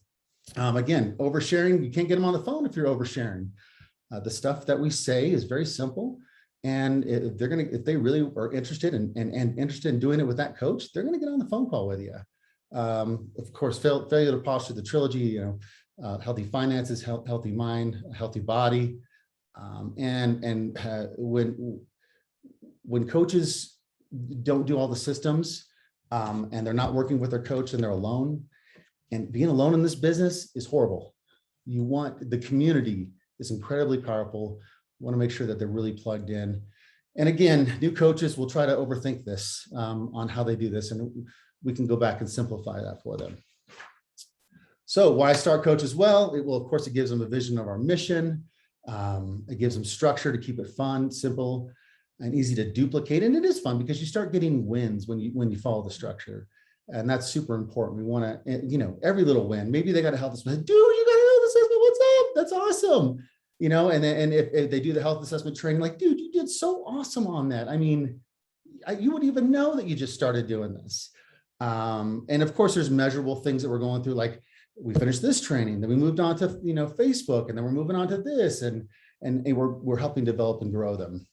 Again, oversharing, you can't get them on the phone if you're oversharing. The stuff that we say is very simple. And if they really are interested and interested in doing it with that coach, they're going to get on the phone call with you. Of course, failure to posture the trilogy, healthy finances, healthy mind, healthy body. When coaches don't do all the systems and they're not working with their coach and they're alone, and being alone in this business is horrible. You want the community is incredibly powerful. Want to make sure that they're really plugged in. And again, new coaches will try to overthink this on how they do this, and we can go back and simplify that for them. So why start coaches? Well, of course, it gives them a vision of our mission. It gives them structure to keep it fun, simple, and easy to duplicate. And it is fun because you start getting wins when you follow the structure. And that's super important. We want to, every little win. Maybe they got a health assessment. Dude, you got a health assessment. What's up? That's awesome. And if they do the health assessment training, like, dude, you did so awesome on that. You wouldn't even know that you just started doing this. And of course, there's measurable things that we're going through, like we finished this training, then we moved on to, Facebook, and then we're moving on to this, and we're helping develop and grow them.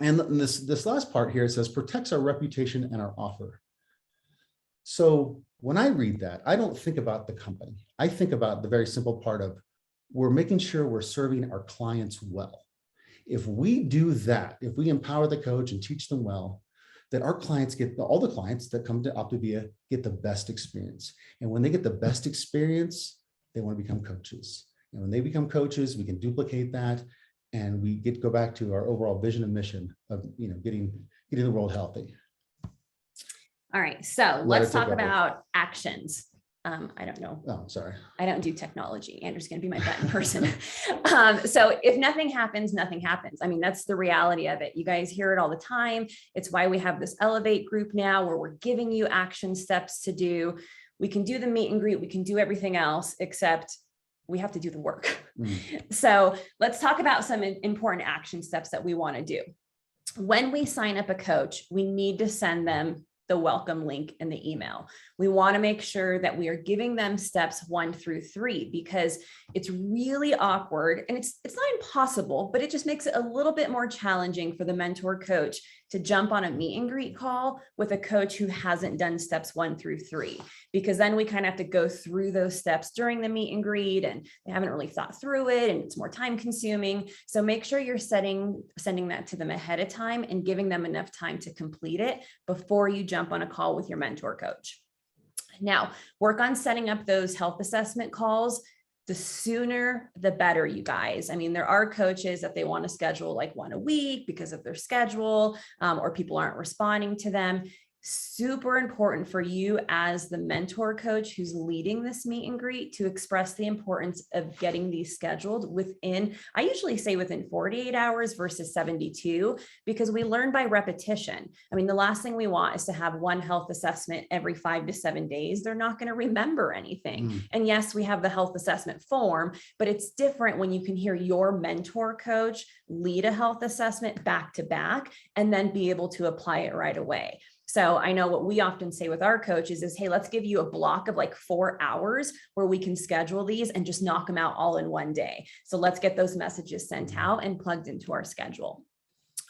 And this last part here, it says protects our reputation and our offer. So when I read that, I don't think about the company. I think about the very simple part of we're making sure we're serving our clients well. If we do that, if we empower the coach and teach them well, that our clients all the clients that come to Optavia get the best experience. And when they get the best experience, they want to become coaches. And when they become coaches, we can duplicate that, and we go back to our overall vision and mission of getting the world healthy. All right, so let's talk about actions. I don't know. Oh, sorry. I don't do technology. Andrew's going to be my button person. So if nothing happens, nothing happens. That's the reality of it. You guys hear it all the time. It's why we have this Elevate group now, where we're giving you action steps to do. We can do the meet and greet. We can do everything else, except we have to do the work. Mm. So let's talk about some important action steps that we want to do. When we sign up a coach, we need to send them the welcome link in the email. We want to make sure that we are giving them steps 1 through 3, because it's really awkward, and it's not impossible, but it just makes it a little bit more challenging for the mentor coach to jump on a meet and greet call with a coach who hasn't done steps 1 through 3, because then we kind of have to go through those steps during the meet and greet, and they haven't really thought through it, and it's more time consuming. So make sure you're sending that to them ahead of time and giving them enough time to complete it before you jump on a call with your mentor coach. Now, work on setting up those health assessment calls. The sooner, the better, you guys. I mean, there are coaches that they want to schedule like 1 a week because of their schedule, or people aren't responding to them. Super important for you as the mentor coach who's leading this meet and greet to express the importance of getting these scheduled within, I usually say within 48 hours versus 72, because we learn by repetition. I mean, the last thing we want is to have one health assessment every 5 to 7 days. They're not going to remember anything. Mm. And yes, we have the health assessment form, but it's different when you can hear your mentor coach lead a health assessment back to back and then be able to apply it right away. So I know what we often say with our coaches is, hey, let's give you a block of like 4 hours where we can schedule these and just knock them out all in one day. So let's get those messages sent out and plugged into our schedule.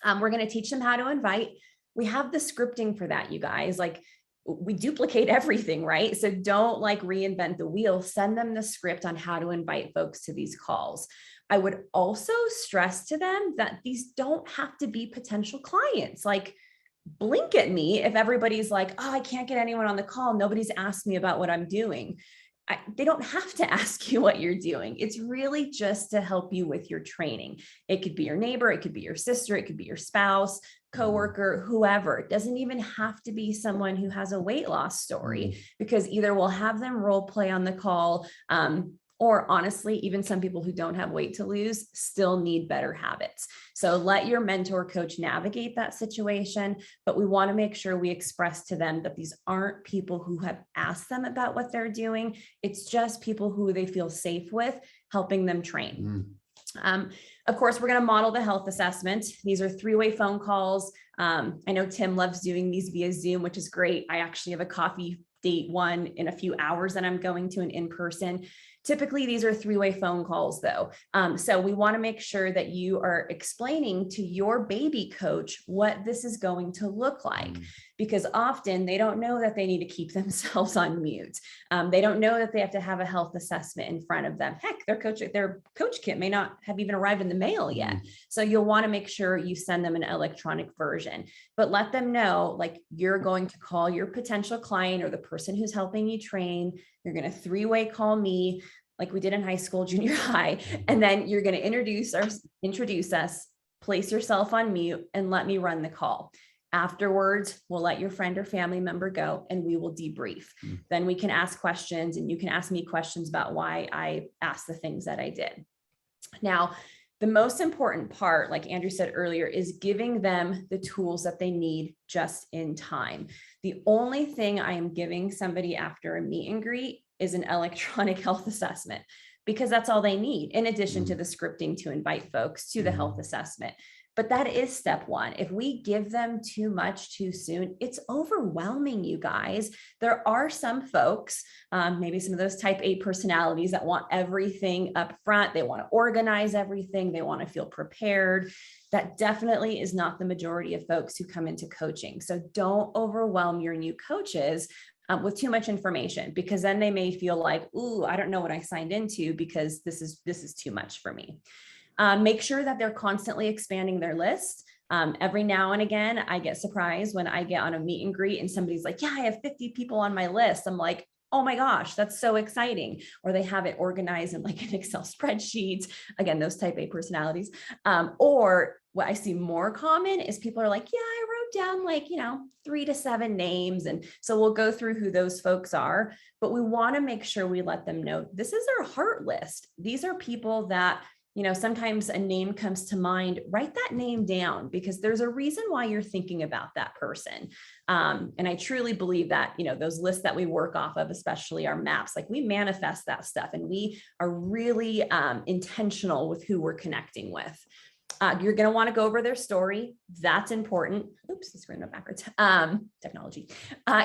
We're going to teach them how to invite. We have the scripting for that, you guys. Like, we duplicate everything, right? So don't like reinvent the wheel. Send them the script on how to invite folks to these calls. I would also stress to them that these don't have to be potential clients. Like, blink at me if everybody's like, oh, I can't get anyone on the call. Nobody's asked me about what I'm doing. They don't have to ask you what you're doing. It's really just to help you with your training. It could be your neighbor, it could be your sister, it could be your spouse, coworker, whoever. It doesn't even have to be someone who has a weight loss story, because either we'll have them role play on the call, or honestly, even some people who don't have weight to lose still need better habits. So let your mentor coach navigate that situation, but we want to make sure we express to them that these aren't people who have asked them about what they're doing. It's just people who they feel safe with helping them train. Of course, we're going to model the health assessment. These are 3-way phone calls. I know Tim loves doing these via Zoom, which is great. I actually have a coffee date one in a few hours that I'm going to an in-person. Typically, these are 3-way phone calls though. So we want to make sure that you are explaining to your baby coach what this is going to look like, because often they don't know that they need to keep themselves on mute. They don't know that they have to have a health assessment in front of them. Heck, their coach kit may not have even arrived in the mail yet. So you'll want to make sure you send them an electronic version, but let them know, like, you're going to call your potential client or the person who's helping you train. You're going to 3-way call me like we did in high school, junior high, and then you're going to introduce us, place yourself on mute, and let me run the call. Afterwards, we'll let your friend or family member go and we will debrief. Then we can ask questions, and you can ask me questions about why I asked the things that I did. Now, the most important part, like Andrew said earlier, is giving them the tools that they need just in time. The only thing I am giving somebody after a meet and greet is an electronic health assessment, because that's all they need, in addition to the scripting to invite folks to the health assessment. But that is step 1. If we give them too much too soon, it's overwhelming, you guys. There are some folks, maybe some of those type A personalities, that want everything up front. They want to organize everything. They want to feel prepared. That definitely is not the majority of folks who come into coaching. So don't overwhelm your new coaches with too much information, because then they may feel like, ooh, I don't know what I signed into, because this is too much for me. Make sure that they're constantly expanding their list. Every now and again, I get surprised when I get on a meet and greet and somebody's like, yeah, I have 50 people on my list. I'm like, oh my gosh, that's so exciting. Or they have it organized in like an Excel spreadsheet. Again, those type A personalities. Or what I see more common is people are like, yeah, I wrote down like, 3 to 7 names. And so we'll go through who those folks are, but we want to make sure we let them know this is our heart list. These are people that sometimes a name comes to mind, write that name down because there's a reason why you're thinking about that person. And I truly believe that, those lists that we work off of, especially our maps, like we manifest that stuff and we are really intentional with who we're connecting with. You're going to want to go over their story. That's important. Oops, the screen went backwards. Technology.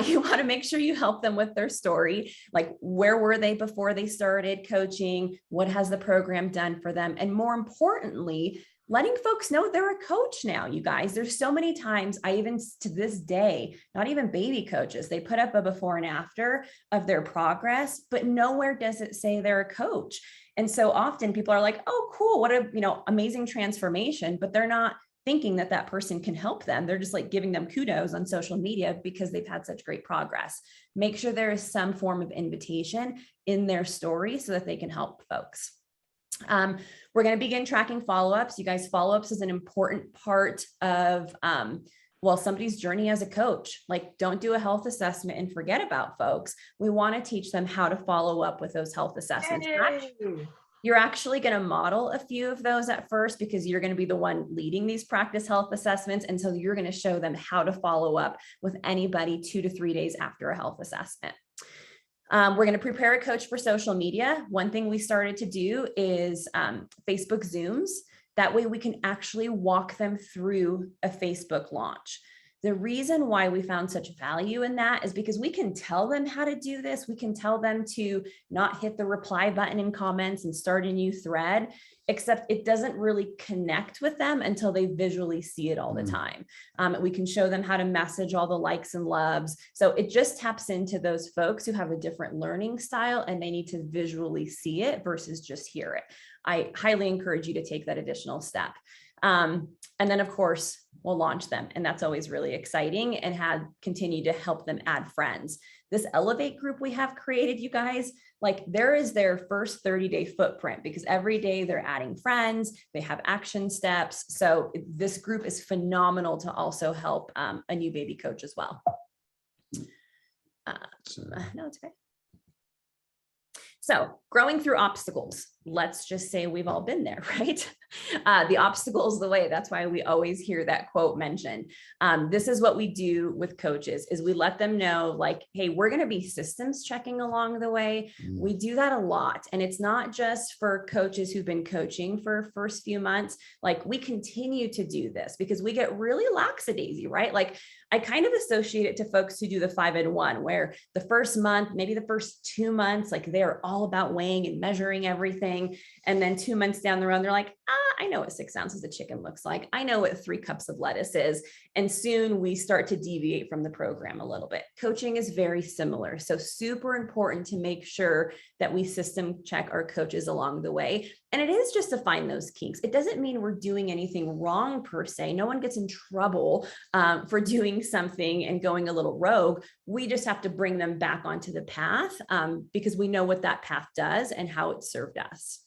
You want to make sure you help them with their story. Like, where were they before they started coaching? What has the program done for them? And more importantly, letting folks know they're a coach now, you guys. There's so many times I even to this day, not even baby coaches, they put up a before and after of their progress, but nowhere does it say they're a coach. And so often people are like, oh, cool, what a, amazing transformation, but they're not thinking that that person can help them. They're just like giving them kudos on social media because they've had such great progress. Make sure there is some form of invitation in their story so that they can help folks. We're going to begin tracking follow-ups. You guys, follow-ups is an important part of, somebody's journey as a coach. Like, don't do a health assessment and forget about folks. We want to teach them how to follow up with those health assessments. You're actually going to model a few of those at first because you're going to be the one leading these practice health assessments. And so you're going to show them how to follow up with anybody 2 to 3 days after a health assessment. We're going to prepare a coach for social media. One thing we started to do is Facebook Zooms. That way we can actually walk them through a Facebook launch. The reason why we found such value in that is because we can tell them how to do this. We can tell them to not hit the reply button in comments and start a new thread, except it doesn't really connect with them until they visually see it all the time. We can show them how to message all the likes and loves. So it just taps into those folks who have a different learning style and they need to visually see it versus just hear it. I highly encourage you to take that additional step. And then of course we'll launch them. And that's always really exciting and continue to help them add friends. This Elevate group we have created, you guys, like there is their first 30-day footprint because every day they're adding friends, they have action steps. So this group is phenomenal to also help a new baby coach as well. No, it's okay. So growing through obstacles, let's just say we've all been there, right? The obstacle is the way. That's why we always hear that quote mentioned. This is what we do with coaches is we let them know like, hey, we're going to be systems checking along the way. We do that a lot. And it's not just for coaches who've been coaching for first few months. Like we continue to do this because we get really lackadaisy, right? Like I kind of associate it to folks who do the 5-in-1 where the first month, maybe the first 2 months, like they're all about weighing and measuring everything. And then 2 months down the road, they're like, I know what 6 ounces of chicken looks like. I know what 3 cups of lettuce is. And soon we start to deviate from the program a little bit. Coaching is very similar. So super important to make sure that we system check our coaches along the way. And it is just to find those kinks. It doesn't mean we're doing anything wrong per se. No one gets in trouble for doing something and going a little rogue. We just have to bring them back onto the path because we know what that path does and how it served us.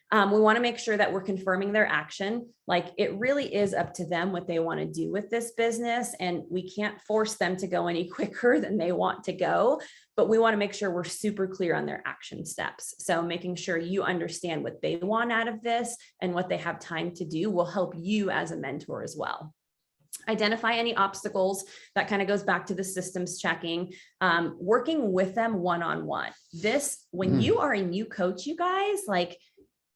We want to make sure that we're confirming their action. Like it really is up to them what they want to do with this business. And we can't force them to go any quicker than they want to go, but we want to make sure we're super clear on their action steps. So making sure you understand what they want out of this and what they have time to do will help you as a mentor as well. Identify any obstacles. That kind of goes back to the systems checking, working with them one-on-one. This, when you are a new coach, you guys, like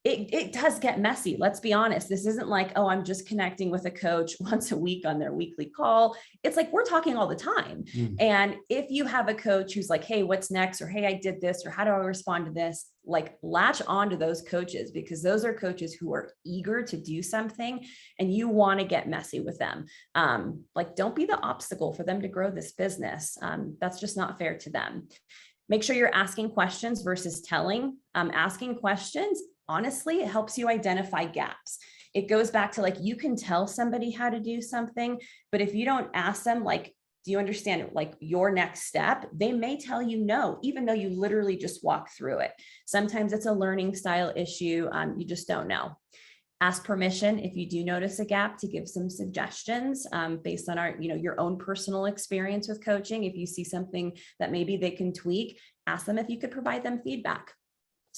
it does get messy. Let's be honest. This isn't like, oh, I'm just connecting with a coach once a week on their weekly call. It's like, we're talking all the time. And if you have a coach who's like, hey, what's next? Or, hey, I did this, or how do I respond to this? Like latch on to those coaches because those are coaches who are eager to do something and you want to get messy with them. Like, don't be the obstacle for them to grow this business. That's just not fair to them. Make sure you're asking questions versus telling. Asking questions, honestly, it helps you identify gaps. It goes back to like, you can tell somebody how to do something, but if you don't ask them, like, do you understand like your next step? They may tell you no, even though you literally just walk through it. Sometimes it's a learning style issue. You just don't know. Ask permission if you do notice a gap to give some suggestions based on your own personal experience with coaching. If you see something that maybe they can tweak, ask them if you could provide them feedback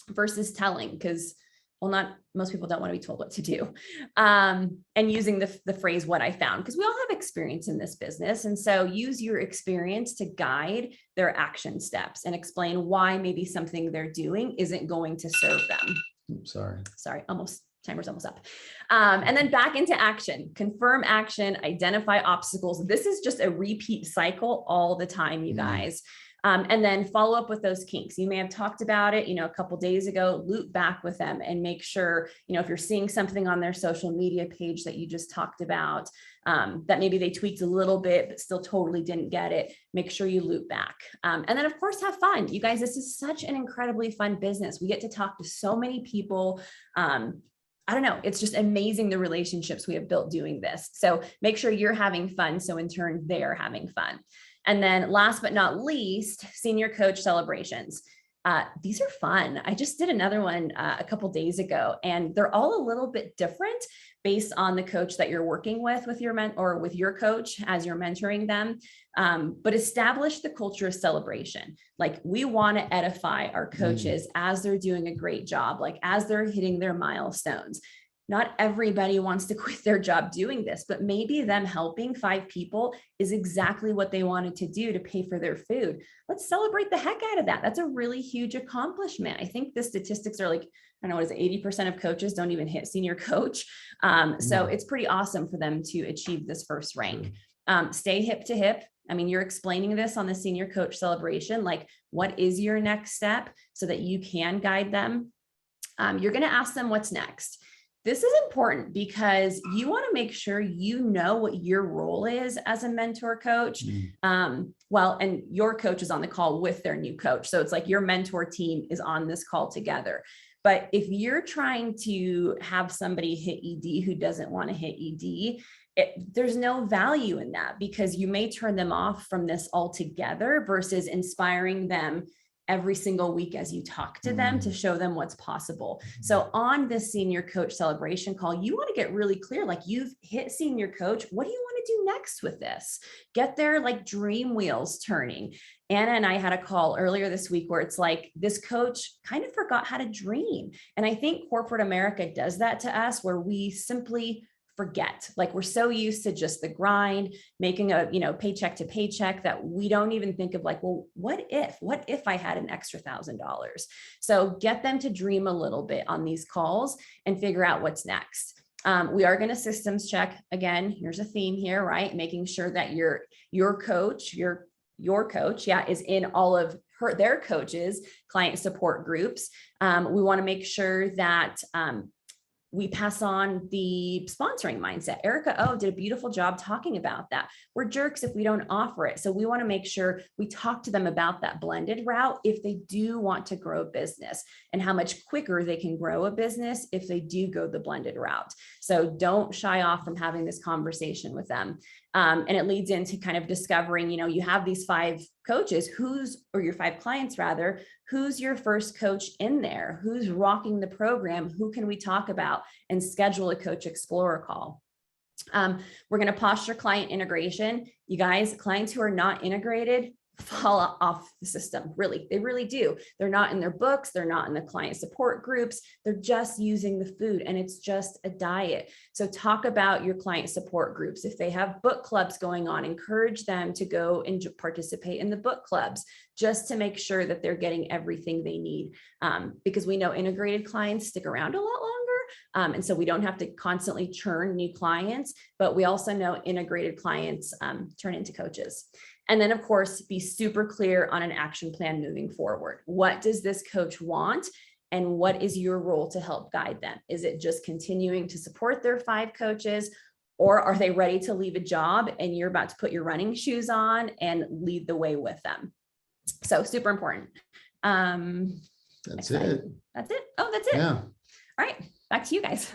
versus telling, because well, not most people don't want to be told what to do. And using the phrase, what I found, because we all have experience in this business. And so use your experience to guide their action steps and explain why maybe something they're doing isn't going to serve them. Sorry, timer's almost up. And then back into action, confirm action, identify obstacles. This is just a repeat cycle all the time, you guys. And then follow up with those kinks. You may have talked about it, a couple days ago, loop back with them and make sure, if you're seeing something on their social media page that you just talked about, that maybe they tweaked a little bit, but still totally didn't get it, make sure you loop back. And then of course, have fun. You guys, this is such an incredibly fun business. We get to talk to so many people. I don't know. It's just amazing the relationships we have built doing this. So make sure you're having fun. So in turn, they're having fun. And then last but not least, senior coach celebrations. These are fun. I just did another one a couple days ago, and they're all a little bit different based on the coach that you're working with your or with your coach as you're mentoring them. But establish the culture of celebration. Like, we want to edify our coaches as they're doing a great job, like as they're hitting their milestones. Not everybody wants to quit their job doing this, but maybe them helping 5 people is exactly what they wanted to do to pay for their food. Let's celebrate the heck out of that. That's a really huge accomplishment. I think the statistics are like, I don't know, what is it, 80% of coaches don't even hit senior coach. So it's pretty awesome for them to achieve this first rank. Stay hip to hip. I mean, you're explaining this on the senior coach celebration, like what is your next step so that you can guide them. You're going to ask them what's next. This is important because you want to make sure you know what your role is as a mentor coach. And your coach is on the call with their new coach. So it's like your mentor team is on this call together. But if you're trying to have somebody hit ED who doesn't want to hit ED, there's no value in that, because you may turn them off from this altogether versus inspiring them every single week as you talk to them to show them what's possible. So on this senior coach celebration call, you want to get really clear, like, you've hit senior coach. What do you want to do next with this? Get their like dream wheels turning. Anna and I had a call earlier this week where it's like, this coach kind of forgot how to dream. And I think corporate America does that to us, where we simply forget. Like, we're so used to just the grind, making a, paycheck to paycheck, that we don't even think of like, well, what if I had an extra $1,000? So get them to dream a little bit on these calls and figure out what's next. We are going to systems check. Again, here's a theme here, right? Making sure that your coach is in all of their coaches' client support groups. We want to make sure that we pass on the sponsoring mindset. Erica did a beautiful job talking about that. We're jerks if we don't offer it. So we want to make sure we talk to them about that blended route if they do want to grow a business, and how much quicker they can grow a business if they do go the blended route. So don't shy off from having this conversation with them. And it leads into kind of discovering, you have these 5 coaches, or your 5 clients rather, who's your first coach in there? Who's rocking the program? Who can we talk about? And schedule a Coach Explorer call. We're going to posture client integration. You guys, clients who are not integrated fall off the system. Really, they really do. They're not in their books. They're not in the client support groups. They're just using the food, and it's just a diet. So talk about your client support groups. If they have book clubs going on, encourage them to go and participate in the book clubs, just to make sure that they're getting everything they need. Because we know integrated clients stick around a lot longer. And so we don't have to constantly churn new clients, but we also know integrated clients turn into coaches. And then, of course, be super clear on an action plan moving forward. What does this coach want? And what is your role to help guide them? Is it just continuing to support their 5 coaches? Or are they ready to leave a job and you're about to put your running shoes on and lead the way with them? So super important. That's it. That's it. Oh, that's it. Yeah. All right. Back to you guys.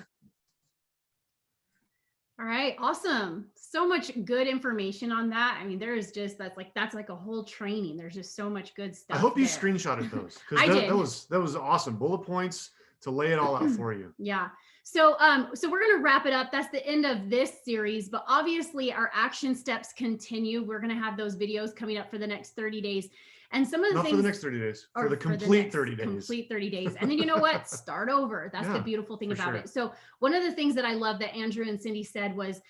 All right. Awesome. So much good information on that. I mean, there is just, that's like a whole training. There's just so much good stuff. I hope you there. screenshotted those, I because did. that was awesome. Bullet points to lay it all out for you. Yeah. So we're going to wrap it up. That's the end of this series, but obviously our action steps continue. We're going to have those videos coming up for the next 30 days. And some of the Not things for the next 30 days, or for the complete next 30 days. Complete 30 days. And then you know what? Start over. That's the Yeah, beautiful thing for about sure. it. So one of the things that I love that Andrew and Cindy said was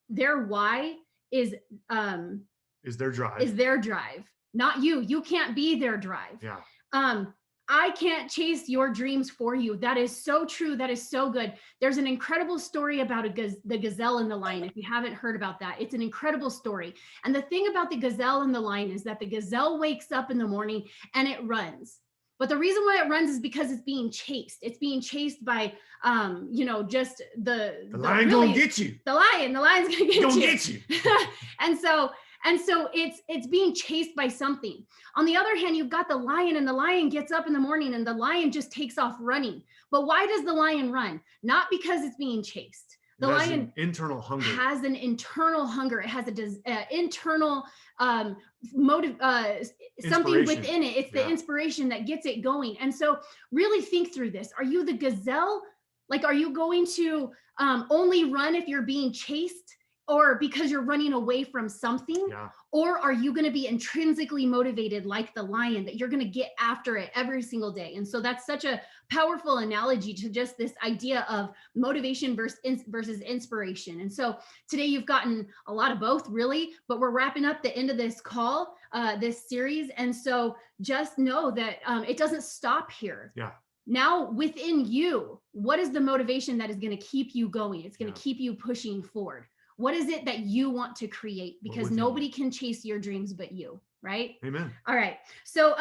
their why is their drive. Is their drive, not you. You can't be their drive. Yeah. I can't chase your dreams for you. That is so true. That is so good. There's an incredible story about the gazelle and the lion. If you haven't heard about that, it's an incredible story. And the thing about the gazelle and the lion is that the gazelle wakes up in the morning and it runs. But the reason why it runs is because it's being chased. It's being chased by, just the lion gonna get you. The lion's gonna get you. Get you. And so it's being chased by something. On the other hand, you've got the lion, and the lion gets up in the morning and the lion just takes off running. But why does the lion run? Not because it's being chased. The lion an internal hunger. Has an internal hunger. It has an internal motive, something within it. It's the inspiration that gets it going. And so really think through this. Are you the gazelle? Like, are you going to only run if you're being chased? Or because you're running away from something? Yeah. Or are you going to be intrinsically motivated like the lion, that you're going to get after it every single day? And so that's such a powerful analogy to just this idea of motivation versus inspiration. And so today you've gotten a lot of both, really, but we're wrapping up the end of this call, this series. And so just know that it doesn't stop here. Yeah. Now within you, what is the motivation that is going to keep you going? It's going to keep you pushing forward. What is it that you want to create? Because nobody can chase your dreams but you, right? Amen. All right. So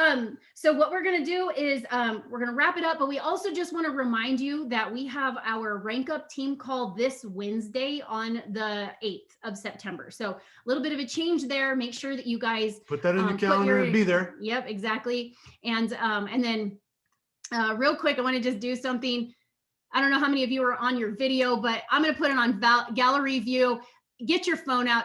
what we're going to do is we're going to wrap it up, but we also just want to remind you that we have our Rank Up team call this Wednesday on the 8th of September. So a little bit of a change there. Make sure that you guys put that in your calendar and be there. Yep, exactly. And then real quick, I want to just do something. I don't know how many of you are on your video, but I'm going to put it on gallery view. Get your phone out,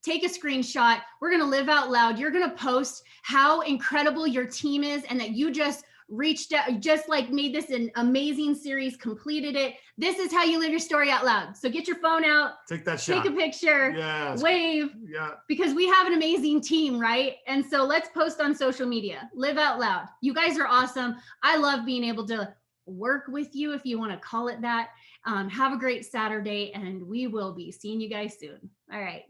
take a screenshot. We're going to live out loud. You're going to post how incredible your team is and that you just reached out, just like made this an amazing series, completed it. This is how you live your story out loud. So get your phone out, take that shot, take a picture, wave, because we have an amazing team, right? And so let's post on social media, live out loud. You guys are awesome. I love being able to work with you, if you want to call it that. Have a great Saturday, and we will be seeing you guys soon. All right.